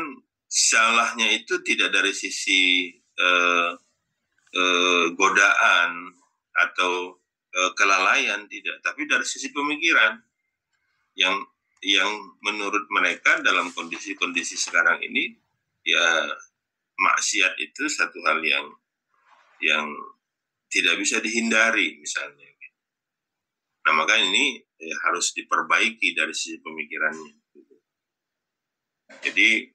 salahnya itu tidak dari sisi godaan atau kelalaian, tidak, tapi dari sisi pemikiran yang menurut mereka dalam kondisi-kondisi sekarang ini ya maksiat itu satu hal yang tidak bisa dihindari misalnya. Nah maka ini harus diperbaiki dari sisi pemikirannya. Jadi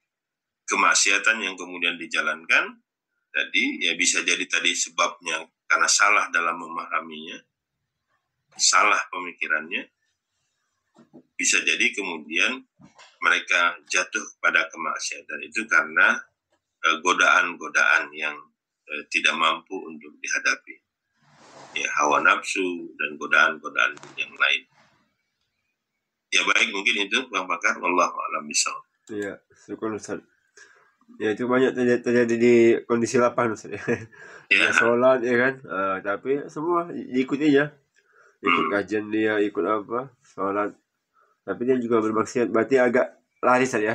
kemaksiatan yang kemudian dijalankan tadi ya bisa jadi tadi sebabnya karena salah dalam memahaminya, salah pemikirannya. Bisa jadi kemudian mereka jatuh pada kemaksiatan itu karena godaan-godaan yang tidak mampu untuk dihadapi. Ya, hawa nafsu dan godaan-godaan yang lain. Ya baik, mungkin itu Bang Bakar, wallahu a'lam bishawab. Iya, syukur Ustaz. Ya itu banyak terjadi di kondisi lapangan Ustaz. Ya sholat ya kan, tapi semua diikuti ya. Ikut kajian dia, ikut apa, sholat. Tapi dia juga bermaksiat, berarti agak lari Ustaz ya.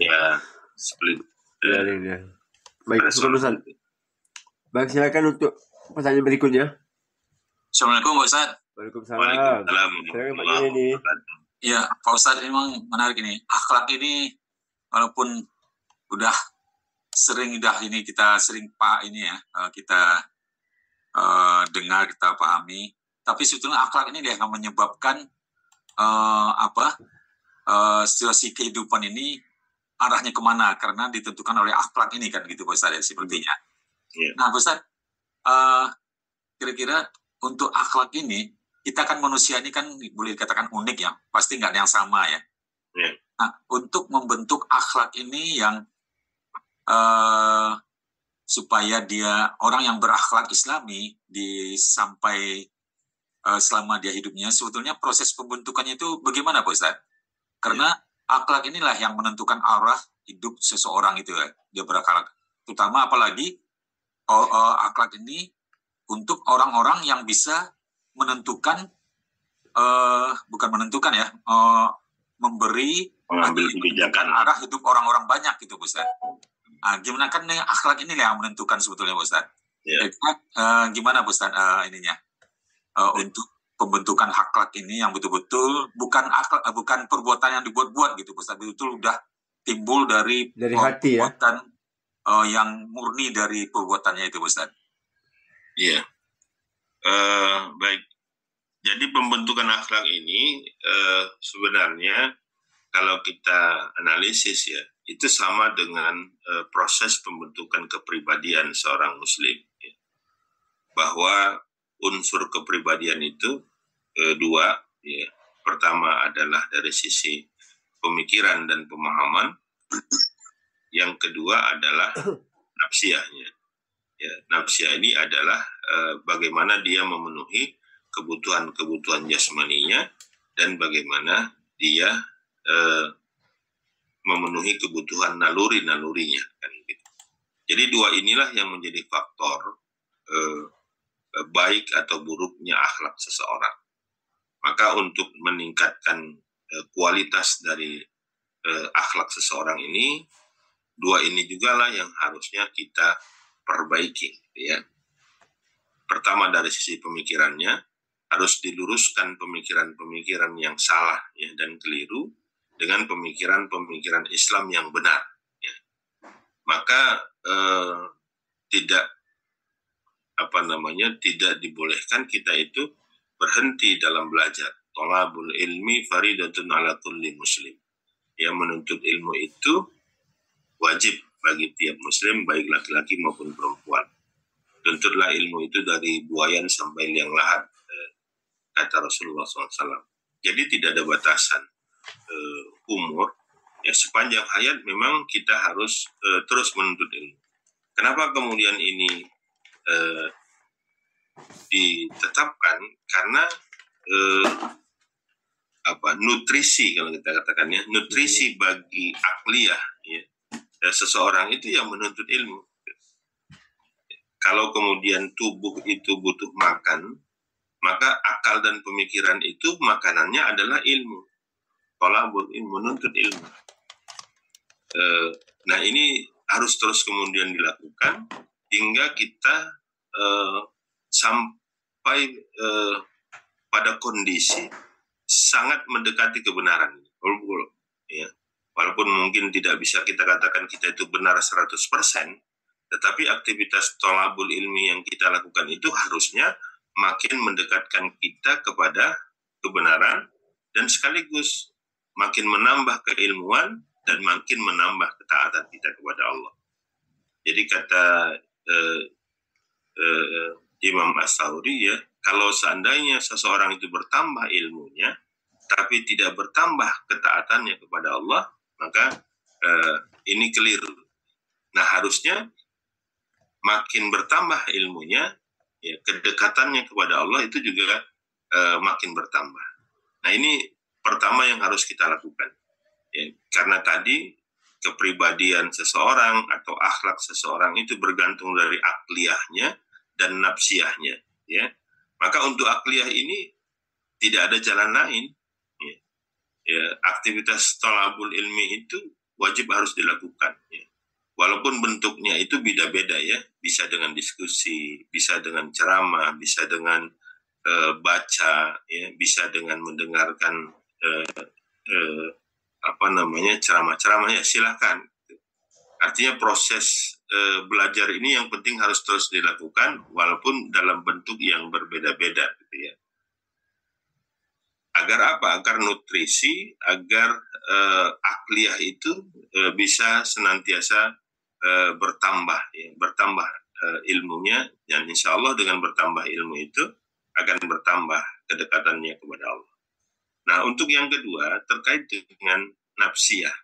Ya, split. Ya. Baik, syukur Ustaz. Baik, silakan untuk pertanyaan berikutnya. Assalamualaikum Pak Ustaz. Waalaikumsalam. Silakan Pak ini. Ya, Pak Ustaz, memang menarik ini. Akhlak ini walaupun udah ini kita sering kita dengar, kita pahami, tapi sebetulnya akhlak ini yang menyebabkan situasi kehidupan ini arahnya kemana, karena ditentukan oleh akhlak ini kan gitu Pak Ustaz, sepertinya. Yeah. Nah Pak Ustaz, kira-kira untuk akhlak ini, kita kan manusia ini kan boleh dikatakan unik ya, pasti nggak ada yang sama ya. Yeah. Nah, untuk membentuk akhlak ini yang supaya dia orang yang berakhlak Islami sampai selama dia hidupnya, sebetulnya proses pembentukannya itu bagaimana Pak Ustaz? Karena akhlak inilah yang menentukan arah hidup seseorang itu ya, dia berakhlak. Terutama apalagi akhlak ini untuk orang-orang yang bisa menentukan, mengambil kebijakan arah hidup orang-orang banyak gitu Ustaz. Gimana kan akhlak ini yang menentukan sebetulnya Ustaz? Yeah. Gimana Ustaz ininya untuk pembentukan akhlak ini yang betul-betul bukan perbuatan yang dibuat-buat gitu Ustaz, betul udah timbul dari hati perbuatan yang murni dari perbuatannya itu Ustaz. Iya. Baik. Jadi pembentukan akhlak ini sebenarnya kalau kita analisis ya, itu sama dengan proses pembentukan kepribadian seorang muslim. Ya. Bahwa unsur kepribadian itu dua, ya. Pertama adalah dari sisi pemikiran dan pemahaman. Yang kedua adalah nafsiyahnya. Ya, nafsiyah ini adalah bagaimana dia memenuhi kebutuhan-kebutuhan jasmaninya dan bagaimana dia memenuhi kebutuhan naluri-nalurinya kan gitu. Jadi dua inilah yang menjadi faktor baik atau buruknya akhlak seseorang. Maka untuk meningkatkan kualitas dari akhlak seseorang ini, dua ini juga lah yang harusnya kita perbaiki, ya. Pertama dari sisi pemikirannya, harus diluruskan pemikiran-pemikiran yang salah ya, dan keliru dengan pemikiran-pemikiran Islam yang benar. Ya. Maka tidak dibolehkan kita itu berhenti dalam belajar. Thalabul ilmi faridatun ala kulli muslim. Ya, menuntut ilmu itu wajib bagi tiap muslim, baik laki-laki maupun perempuan. Tuntutlah ilmu itu dari buayan sampai liang lahat, kata Rasulullah SAW. Jadi tidak ada batasan umur. Ya, sepanjang hayat memang kita harus terus menuntut ilmu. Kenapa kemudian ini ditetapkan? Karena nutrisi, kalau kita katakan ya, nutrisi bagi akliyah ya, seseorang itu yang menuntut ilmu. Kalau kemudian tubuh itu butuh makan, maka akal dan pemikiran itu makanannya adalah ilmu. Kalau menuntut ilmu. Nah ini harus terus kemudian dilakukan hingga kita sampai pada kondisi sangat mendekati kebenaran. Ya. Walaupun mungkin tidak bisa kita katakan kita itu benar 100%, tetapi aktivitas thalabul ilmi yang kita lakukan itu harusnya makin mendekatkan kita kepada kebenaran dan sekaligus makin menambah keilmuan dan makin menambah ketaatan kita kepada Allah. Jadi kata Imam As-Sawri ya, kalau seandainya seseorang itu bertambah ilmunya tapi tidak bertambah ketaatannya kepada Allah, maka ini keliru. Nah harusnya makin bertambah ilmunya, ya, kedekatannya kepada Allah itu juga makin bertambah. Nah ini pertama yang harus kita lakukan. Ya, karena tadi kepribadian seseorang atau akhlak seseorang itu bergantung dari akliyahnya dan nafsiyahnya. Ya. Maka untuk akliyah ini tidak ada jalan lain. Ya. Ya, aktivitas thalabul ilmi itu wajib harus dilakukan. Ya. Walaupun bentuknya itu beda-beda ya, bisa dengan diskusi, bisa dengan ceramah, bisa dengan baca, ya, bisa dengan mendengarkan ceramah-ceramah ya silakan. Artinya proses belajar ini yang penting harus terus dilakukan walaupun dalam bentuk yang berbeda-beda, gitu ya. Agar apa? Agar nutrisi, agar akliyah itu bisa senantiasa bertambah ilmunya, dan insya Allah dengan bertambah ilmu itu akan bertambah kedekatannya kepada Allah. Nah untuk yang kedua terkait dengan nafsiyah,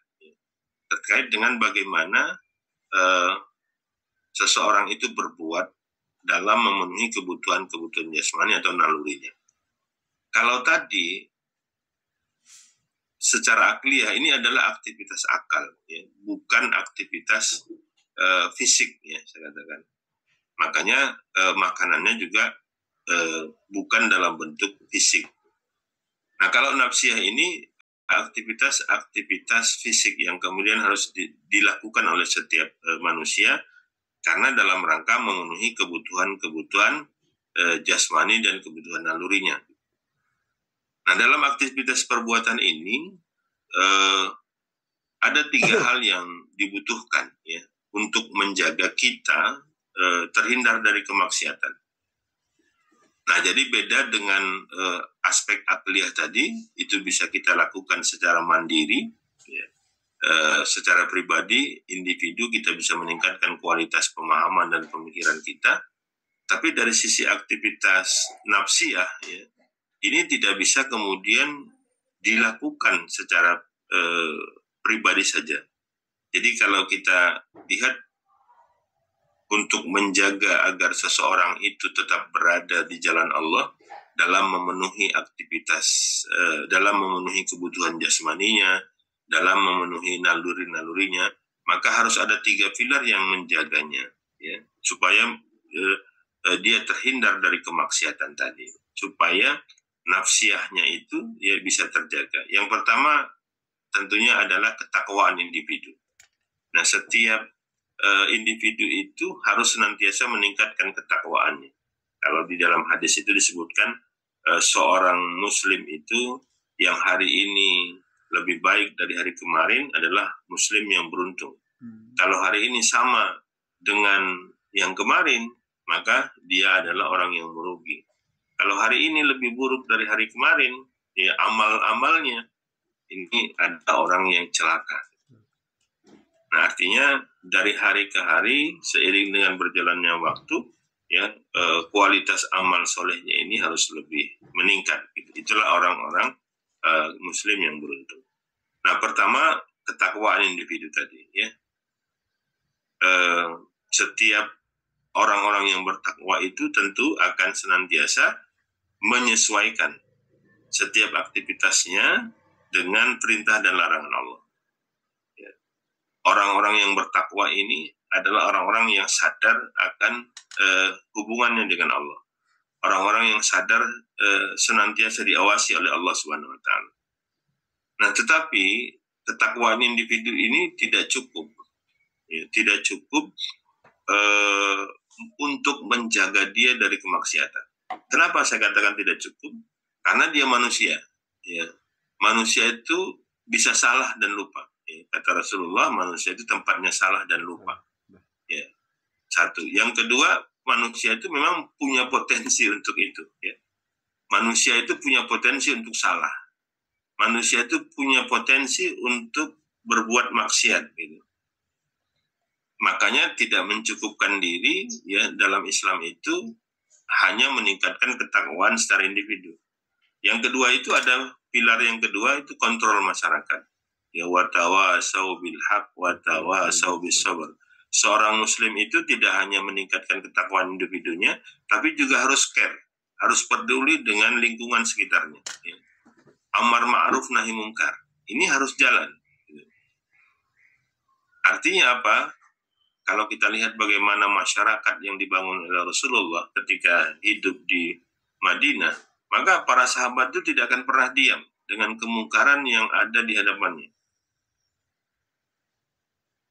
terkait dengan bagaimana seseorang itu berbuat dalam memenuhi kebutuhan-kebutuhan jasmani atau nalurinya. Kalau tadi secara akliyah ini adalah aktivitas akal, ya, bukan aktivitas fisik, ya saya katakan. Makanya makanannya juga bukan dalam bentuk fisik. Nah kalau nafsiyah ini aktivitas fisik yang kemudian harus dilakukan oleh setiap manusia karena dalam rangka memenuhi kebutuhan-kebutuhan jasmani dan kebutuhan nalurinya. Nah dalam aktivitas perbuatan ini ada 3 hal yang dibutuhkan ya untuk menjaga kita terhindar dari kemaksiatan. Nah jadi beda dengan aspek akliyah tadi, itu bisa kita lakukan secara mandiri, ya. Secara pribadi, individu kita bisa meningkatkan kualitas pemahaman dan pemikiran kita. Tapi dari sisi aktivitas nafsiyah, ya, ini tidak bisa kemudian dilakukan secara pribadi saja. Jadi kalau kita lihat untuk menjaga agar seseorang itu tetap berada di jalan Allah dalam memenuhi aktivitas, dalam memenuhi kebutuhan jasmaninya, dalam memenuhi naluri-nalurinya, maka harus ada 3 pilar yang menjaganya, ya, supaya dia terhindar dari kemaksiatan tadi, supaya nafsiyahnya itu ya bisa terjaga. Yang pertama tentunya adalah ketakwaan individu. Nah, setiap individu itu harus senantiasa meningkatkan ketakwaannya. Kalau di dalam hadis itu disebutkan seorang muslim itu yang hari ini lebih baik dari hari kemarin adalah muslim yang beruntung. Kalau hari ini sama dengan yang kemarin, maka dia adalah orang yang merugi. Kalau hari ini lebih buruk dari hari kemarin, ya amal-amalnya, ini ada orang yang celaka. Nah, artinya dari hari ke hari, seiring dengan berjalannya waktu, ya kualitas amal solehnya ini harus lebih meningkat. Itulah orang-orang muslim yang beruntung. Nah, pertama ketakwaan individu tadi, ya. Setiap orang-orang yang bertakwa itu tentu akan senantiasa menyesuaikan setiap aktivitasnya dengan perintah dan larangan Allah. Ya. Orang-orang yang bertakwa ini adalah orang-orang yang sadar akan hubungannya dengan Allah. Orang-orang yang sadar senantiasa diawasi oleh Allah Subhanahu wa taala. Nah, tetapi ketakwaan individu ini tidak cukup. Ya, tidak cukup untuk menjaga dia dari kemaksiatan. Kenapa saya katakan tidak cukup? Karena dia manusia. Ya. Manusia itu bisa salah dan lupa. Ya. Kata Rasulullah, manusia itu tempatnya salah dan lupa. Ya. Satu. Yang kedua, manusia itu memang punya potensi untuk itu. Ya. Manusia itu punya potensi untuk salah. Manusia itu punya potensi untuk berbuat maksiat. Gitu. Makanya tidak mencukupkan diri ya dalam Islam itu hanya meningkatkan ketakwaan secara individu. Yang kedua itu ada pilar yang kedua itu kontrol masyarakat. Ya watawasau bil haq watawasau bis sabr. Seorang muslim itu tidak hanya meningkatkan ketakwaan individunya, tapi juga harus care, harus peduli dengan lingkungan sekitarnya. Ya. Amar ma'ruf nahi mungkar. Ini harus jalan. Artinya apa? Kalau kita lihat bagaimana masyarakat yang dibangun oleh Rasulullah ketika hidup di Madinah, maka para sahabat itu tidak akan pernah diam dengan kemungkaran yang ada di hadapannya.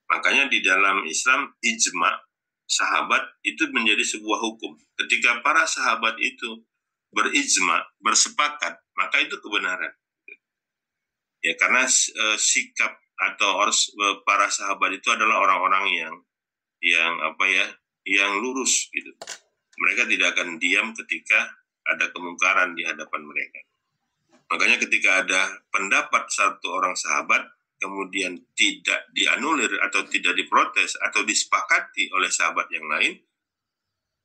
Makanya di dalam Islam, ijma sahabat itu menjadi sebuah hukum. Ketika para sahabat itu berijma, bersepakat, maka itu kebenaran. Ya, karena sikap atau para sahabat itu adalah orang-orang yang lurus gitu. Mereka tidak akan diam ketika ada kemungkaran di hadapan mereka. Makanya ketika ada pendapat satu orang sahabat kemudian tidak dianulir atau tidak diprotes atau disepakati oleh sahabat yang lain,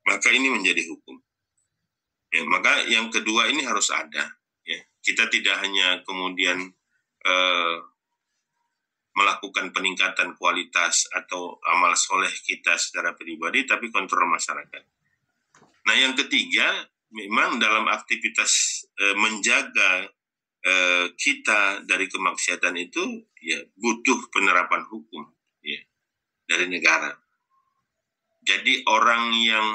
maka ini menjadi hukum. Ya, maka yang kedua ini harus ada. Ya. Kita tidak hanya kemudian melakukan peningkatan kualitas atau amal soleh kita secara pribadi, tapi kontrol masyarakat. Nah, yang ketiga, memang dalam aktivitas menjaga kita dari kemaksiatan itu, ya butuh penerapan hukum ya, dari negara. Jadi orang yang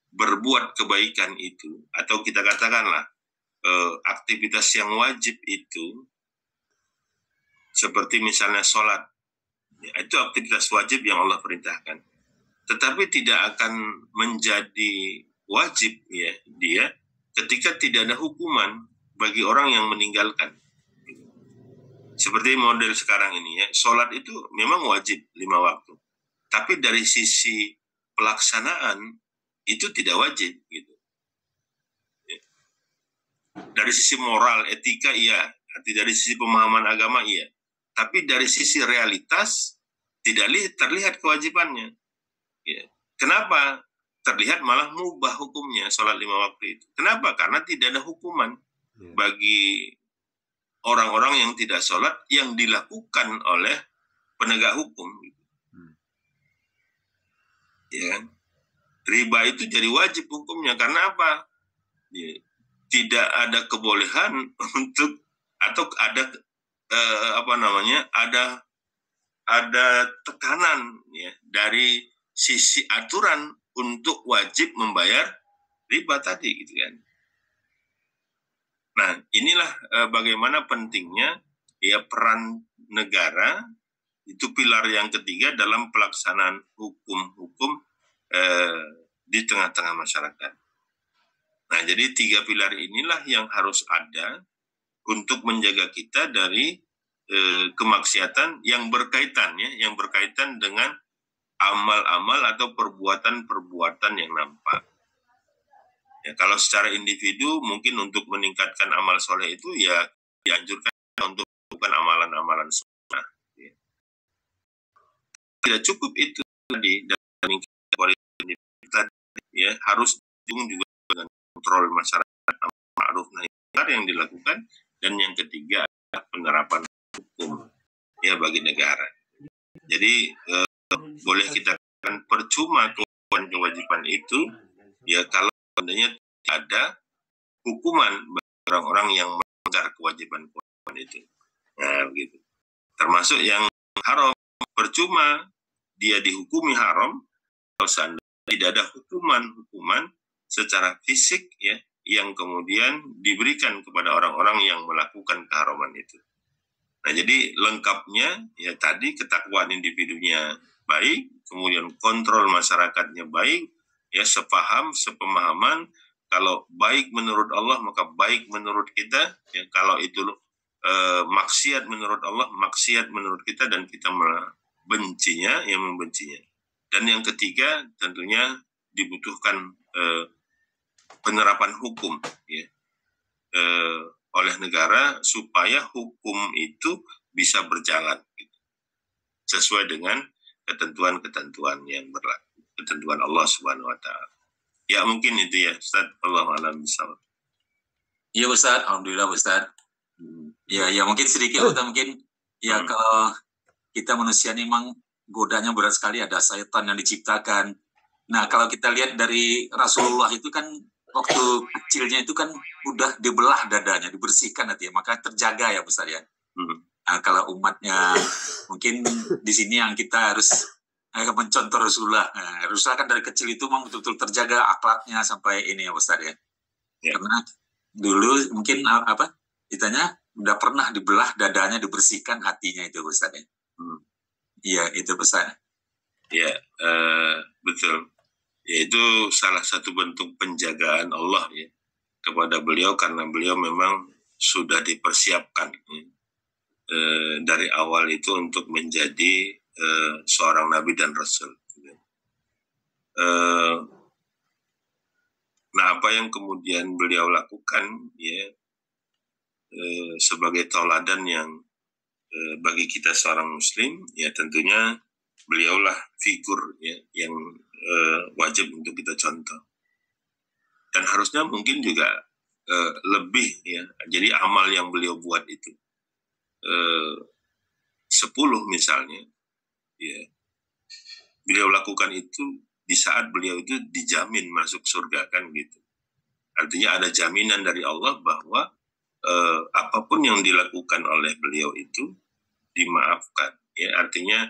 berbuat kebaikan itu, atau kita katakanlah aktivitas yang wajib itu, seperti misalnya sholat, ya, itu aktivitas wajib yang Allah perintahkan. Tetapi tidak akan menjadi wajib ya dia ketika tidak ada hukuman bagi orang yang meninggalkan. Seperti model sekarang ini ya, sholat itu memang wajib 5 waktu. Tapi dari sisi pelaksanaan itu tidak wajib gitu. Ya. Dari sisi moral, etika iya, dari sisi pemahaman agama iya. Tapi dari sisi realitas tidak terlihat kewajibannya. Ya. Kenapa? Terlihat malah mubah hukumnya sholat 5 waktu itu. Kenapa? Karena tidak ada hukuman bagi orang-orang yang tidak sholat yang dilakukan oleh penegak hukum. ya, riba itu jadi wajib hukumnya. Karena apa? Ya, tidak ada kebolehan untuk, atau ada ada tekanan ya dari sisi aturan untuk wajib membayar riba tadi, gitu kan. Nah, inilah bagaimana pentingnya ya peran negara, itu pilar yang ketiga dalam pelaksanaan hukum-hukum di tengah-tengah masyarakat. Nah, jadi 3 pilar inilah yang harus ada untuk menjaga kita dari kemaksiatan yang berkaitan dengan amal-amal atau perbuatan-perbuatan yang nampak. Ya, kalau secara individu mungkin untuk meningkatkan amal soleh itu ya dianjurkan untuk melakukan amalan-amalan sunnah. Ya. Tidak cukup itu tadi dan kualitas ya, harus juga dengan kontrol masyarakat, ma'ruf nahi munkar yang dilakukan, dan yang ketiga adalah penerapan hukum ya bagi negara. Jadi boleh kita katakan percuma kewajiban itu ya kalau sebenarnya ada hukuman bagi orang-orang yang melanggar kewajiban-kewajiban itu. Nah, begitu. Termasuk yang haram, percuma dia dihukumi haram kalau seandainya tidak ada hukuman secara fisik ya yang kemudian diberikan kepada orang-orang yang melakukan keharaman itu. Nah, jadi lengkapnya ya tadi ketakwaan individunya baik, kemudian kontrol masyarakatnya baik, ya sepaham, sepemahaman. Kalau baik menurut Allah maka baik menurut kita. Ya, kalau itu maksiat menurut Allah, maksiat menurut kita, dan kita membencinya, yang membencinya. Dan yang ketiga tentunya dibutuhkan penerapan hukum ya oleh negara supaya hukum itu bisa berjalan gitu, sesuai dengan ketentuan-ketentuan yang berlaku, ketentuan Allah Subhanahu wa taala. Ya mungkin itu ya Ustaz, Allahu a'lam bishawab. Iya Ustaz, alhamdulillah Ustaz. Ya mungkin sedikit Ustaz, mungkin ya kalau kita manusia ini memang godanya berat sekali, ada syaitan yang diciptakan. Nah, kalau kita lihat dari Rasulullah itu kan waktu kecilnya itu kan udah dibelah dadanya, dibersihkan nanti ya, maka terjaga ya Ustaz ya. Nah, kalau umatnya mungkin di sini yang kita harus mencontoh Rasulullah. Nah, Rasulullah kan dari kecil itu memang betul-betul terjaga akhlaknya sampai ini ya Ustaz ya. Karena dulu mungkin ditanya udah pernah dibelah dadanya, dibersihkan hatinya itu Ustaz ya. Iya, itu Ustaz. Ya, betul. Yaitu salah satu bentuk penjagaan Allah ya kepada beliau, karena beliau memang sudah dipersiapkan ya, dari awal itu untuk menjadi seorang nabi dan rasul. Nah, apa yang kemudian beliau lakukan ya sebagai tauladan yang bagi kita seorang muslim ya, tentunya beliaulah figur ya yang wajib untuk kita contoh, dan harusnya mungkin juga lebih ya. Jadi amal yang beliau buat itu 10 misalnya ya, beliau lakukan itu di saat beliau itu dijamin masuk surga kan gitu. Artinya ada jaminan dari Allah bahwa apapun yang dilakukan oleh beliau itu dimaafkan ya, artinya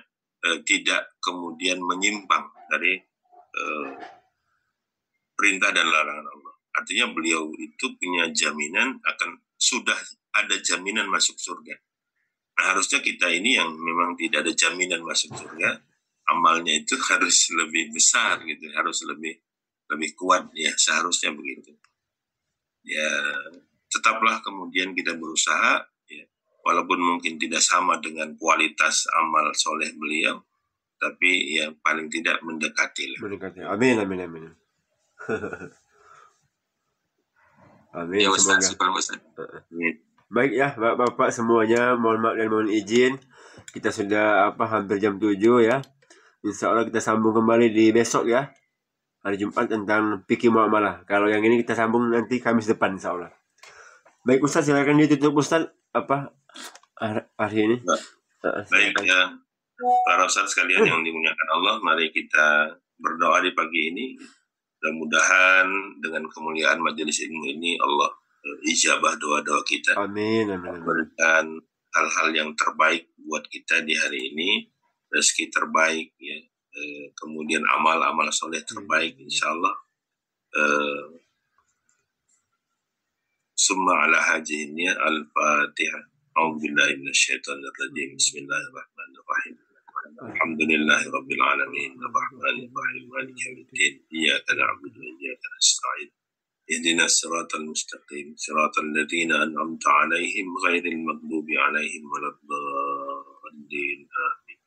tidak kemudian menyimpang dari perintah dan larangan Allah. Artinya beliau itu punya jaminan, sudah ada jaminan masuk surga. Nah, harusnya kita ini yang memang tidak ada jaminan masuk surga, amalnya itu harus lebih besar gitu, harus lebih kuat ya, seharusnya begitu. Ya, tetaplah kemudian kita berusaha ya, walaupun mungkin tidak sama dengan kualitas amal soleh beliau, tapi ya paling tidak mendekati lah. Amin. Amin. Ya Ustaz, semoga. Baik ya Bapak semuanya, mohon maaf dan mohon izin, kita sudah hampir jam 7 ya. Insya Allah kita sambung kembali di besok ya, hari Jumat, tentang fikih muamalah. Kalau yang ini kita sambung nanti Kamis depan insya Allah. Baik Ustaz, silakan ditutup Ustaz hari ini. Baik ya, para Ustaz sekalian yang dimuliakan Allah, mari kita berdoa di pagi ini. Mudah-mudahan dengan kemuliaan majelis ilmu ini Allah ijabah doa-doa kita. Amin, amin, amin. Berikan hal-hal yang terbaik buat kita di hari ini, rezeki terbaik ya, kemudian amal-amal soleh terbaik insyaallah. Summa ala hajihinnya al-fatihah. A'udzubillahi minasyaitonir rajim. Bismillahirrahmanirrahim. Alhamdulillahi rabbil alamin. Arrahmanir rahim. Maliki yaumiddin. Iyyaka na'budu wa iyyaka nasta'in. Ihdinas siratal mustaqim. Siratal ladzina an'amta 'alaihim ghairil maghdubi 'alaihim waladdallin. Amin.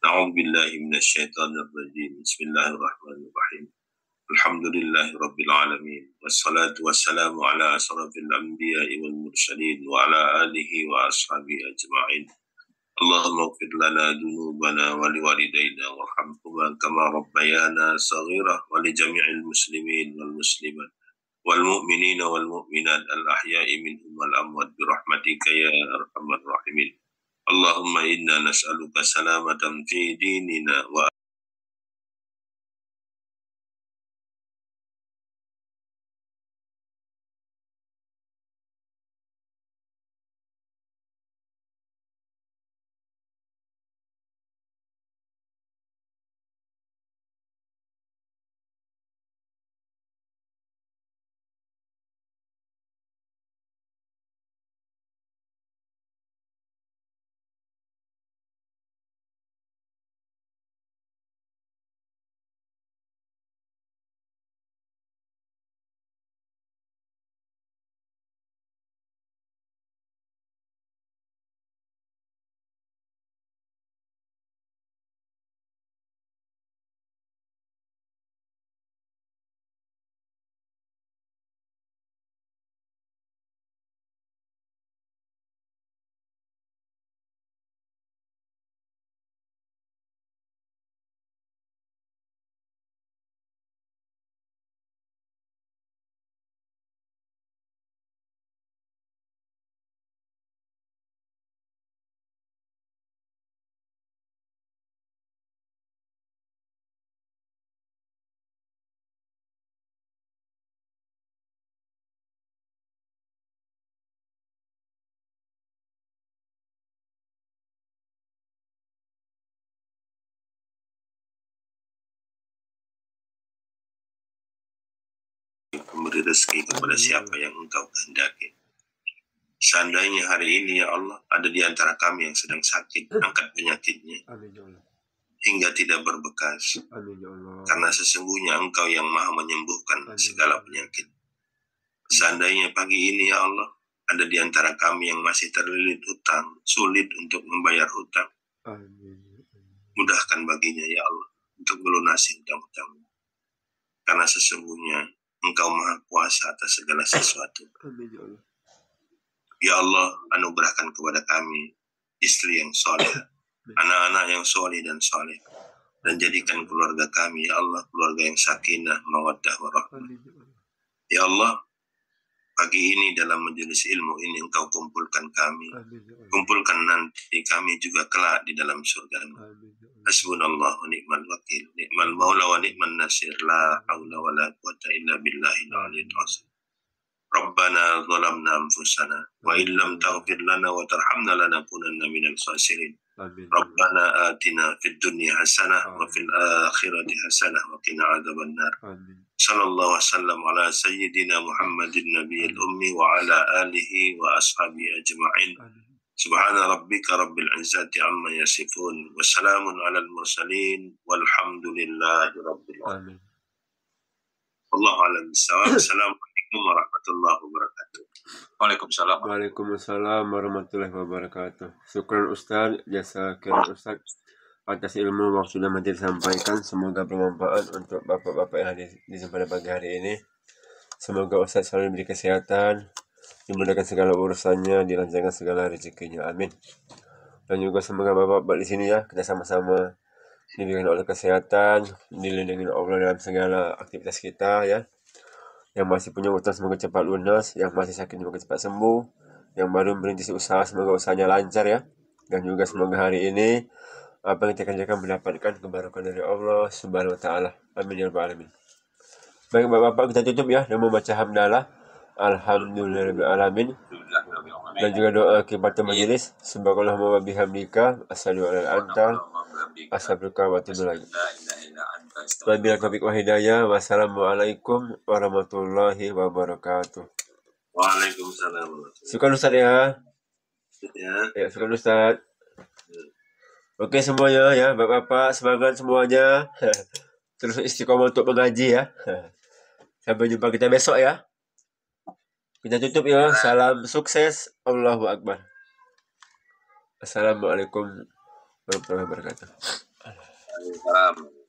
A'udzubillahi minasyaitonir rajim. Bismillahirrahmanirrahim. Alhamdulillahi rabbil alamin. Wassalatu wassalamu ala asrafil anbiya'i wal mursalin wa ala alihi wa ashabihi ajma'in. Allahumma ighfir lana dhunubana wa liwalidayna warhamhuma kama rabbayana saghira wa li jami'il muslimin wal muslimat wal mu'minina wal mu'minat al ahya'i minhum wal amwat bi rahmatika ya arhamar rahimin. Allahumma inna nas'aluka salamatan fi dinina wa memberi rezeki kepada siapa yang engkau kehendaki. Seandainya hari ini ya Allah ada di antara kami yang sedang sakit, angkat penyakitnya. Amin ya Allah. Hingga tidak berbekas. Amin ya Allah. Karena sesungguhnya engkau yang maha menyembuhkan segala penyakit. Seandainya pagi ini ya Allah ada di antara kami yang masih terlilit hutang, sulit untuk membayar hutang. Amin. Mudahkan baginya ya Allah untuk melunasi hutang-hutangnya. Karena sesungguhnya engkau maha kuasa atas segala sesuatu. Amin ya Allah. Ya Allah, anugerahkan kepada kami istri yang soleh, anak-anak yang soleh dan soleh, dan jadikan keluarga kami, ya Allah, keluarga yang sakinah, mawaddah, warahmah. Ya Allah, pagi ini dalam majelis ilmu ini engkau kumpulkan kami, kumpulkan nanti kami juga kelak di dalam surga. Hasbunallah wa ni'mal wakil, ni'mal maula wa ni'man nasir, la hawla wa la quwata illa billahil aliyyil azim. Rabbana zalamna anfusana wa illam taghfir lana wa tarhamna lanakunanna minal khasirin. Rabbana atina fid dunya hasanah wa fil akhirati hasanah wa qina adzabannar. Sallallahu wasallam ala sayyidina Muhammadin nabiyil ummi wa ala alihi wa ashabihi ajma'in. Subhana rabbika rabbil izzati amma yasifun wa salamun alal mursalin walhamdulillahi rabbil alamin. Wallahu a'lam bissawab. Assalamualaikum warahmatullahi wabarakatuh. Waalaikumsalam. Waalaikumsalam warahmatullahi wabarakatuh. Syukran Ustaz, jasa kira Ustaz atas ilmu yang sudah disampaikan. Semoga bermanfaat untuk bapak-bapak yang hadir di pada pagi hari ini. Semoga Ustaz selalu diberi kesehatan, dimudahkan segala urusannya, dilancarkan segala rezekinya. Amin. Dan juga semoga bapak-bapak di sini ya, kita sama-sama diberikan oleh kesehatan, dilindungi Allah dalam segala aktivitas kita ya. Yang masih punya utang semoga cepat lunas, yang masih sakit semoga cepat sembuh, yang baru merintis usaha semoga usahanya lancar ya. Dan juga semoga hari ini Apa yang kita kerjakan mendapatkan keberkahan dari Allah Subhanahu wa taala. Amin ya rabbal alamin. Baik Bapak-bapak, kita tutup ya dengan membaca hamdalah. Alhamdulillahirabbil alamin. Dan juga doa kibatul majelis. Subhanallah wa bihamdika asyhadu an la ilaha illa anta astaghfiruka wa atubu ilaik. Wabillahi taufiq wa hidayah. Wassalamualaikum warahmatullahi wabarakatuh. Waalaikumsalam. Syukur Ustaz ya. Ya. Syukur Ustaz. Oke semuanya ya, Bapak-bapak semangat semuanya. Terus istiqomah untuk mengaji ya. Sampai jumpa kita besok ya. Kita tutup ya. Salam sukses. Allahu Akbar. Assalamualaikum warahmatullahi wabarakatuh. Waalaikumsalam.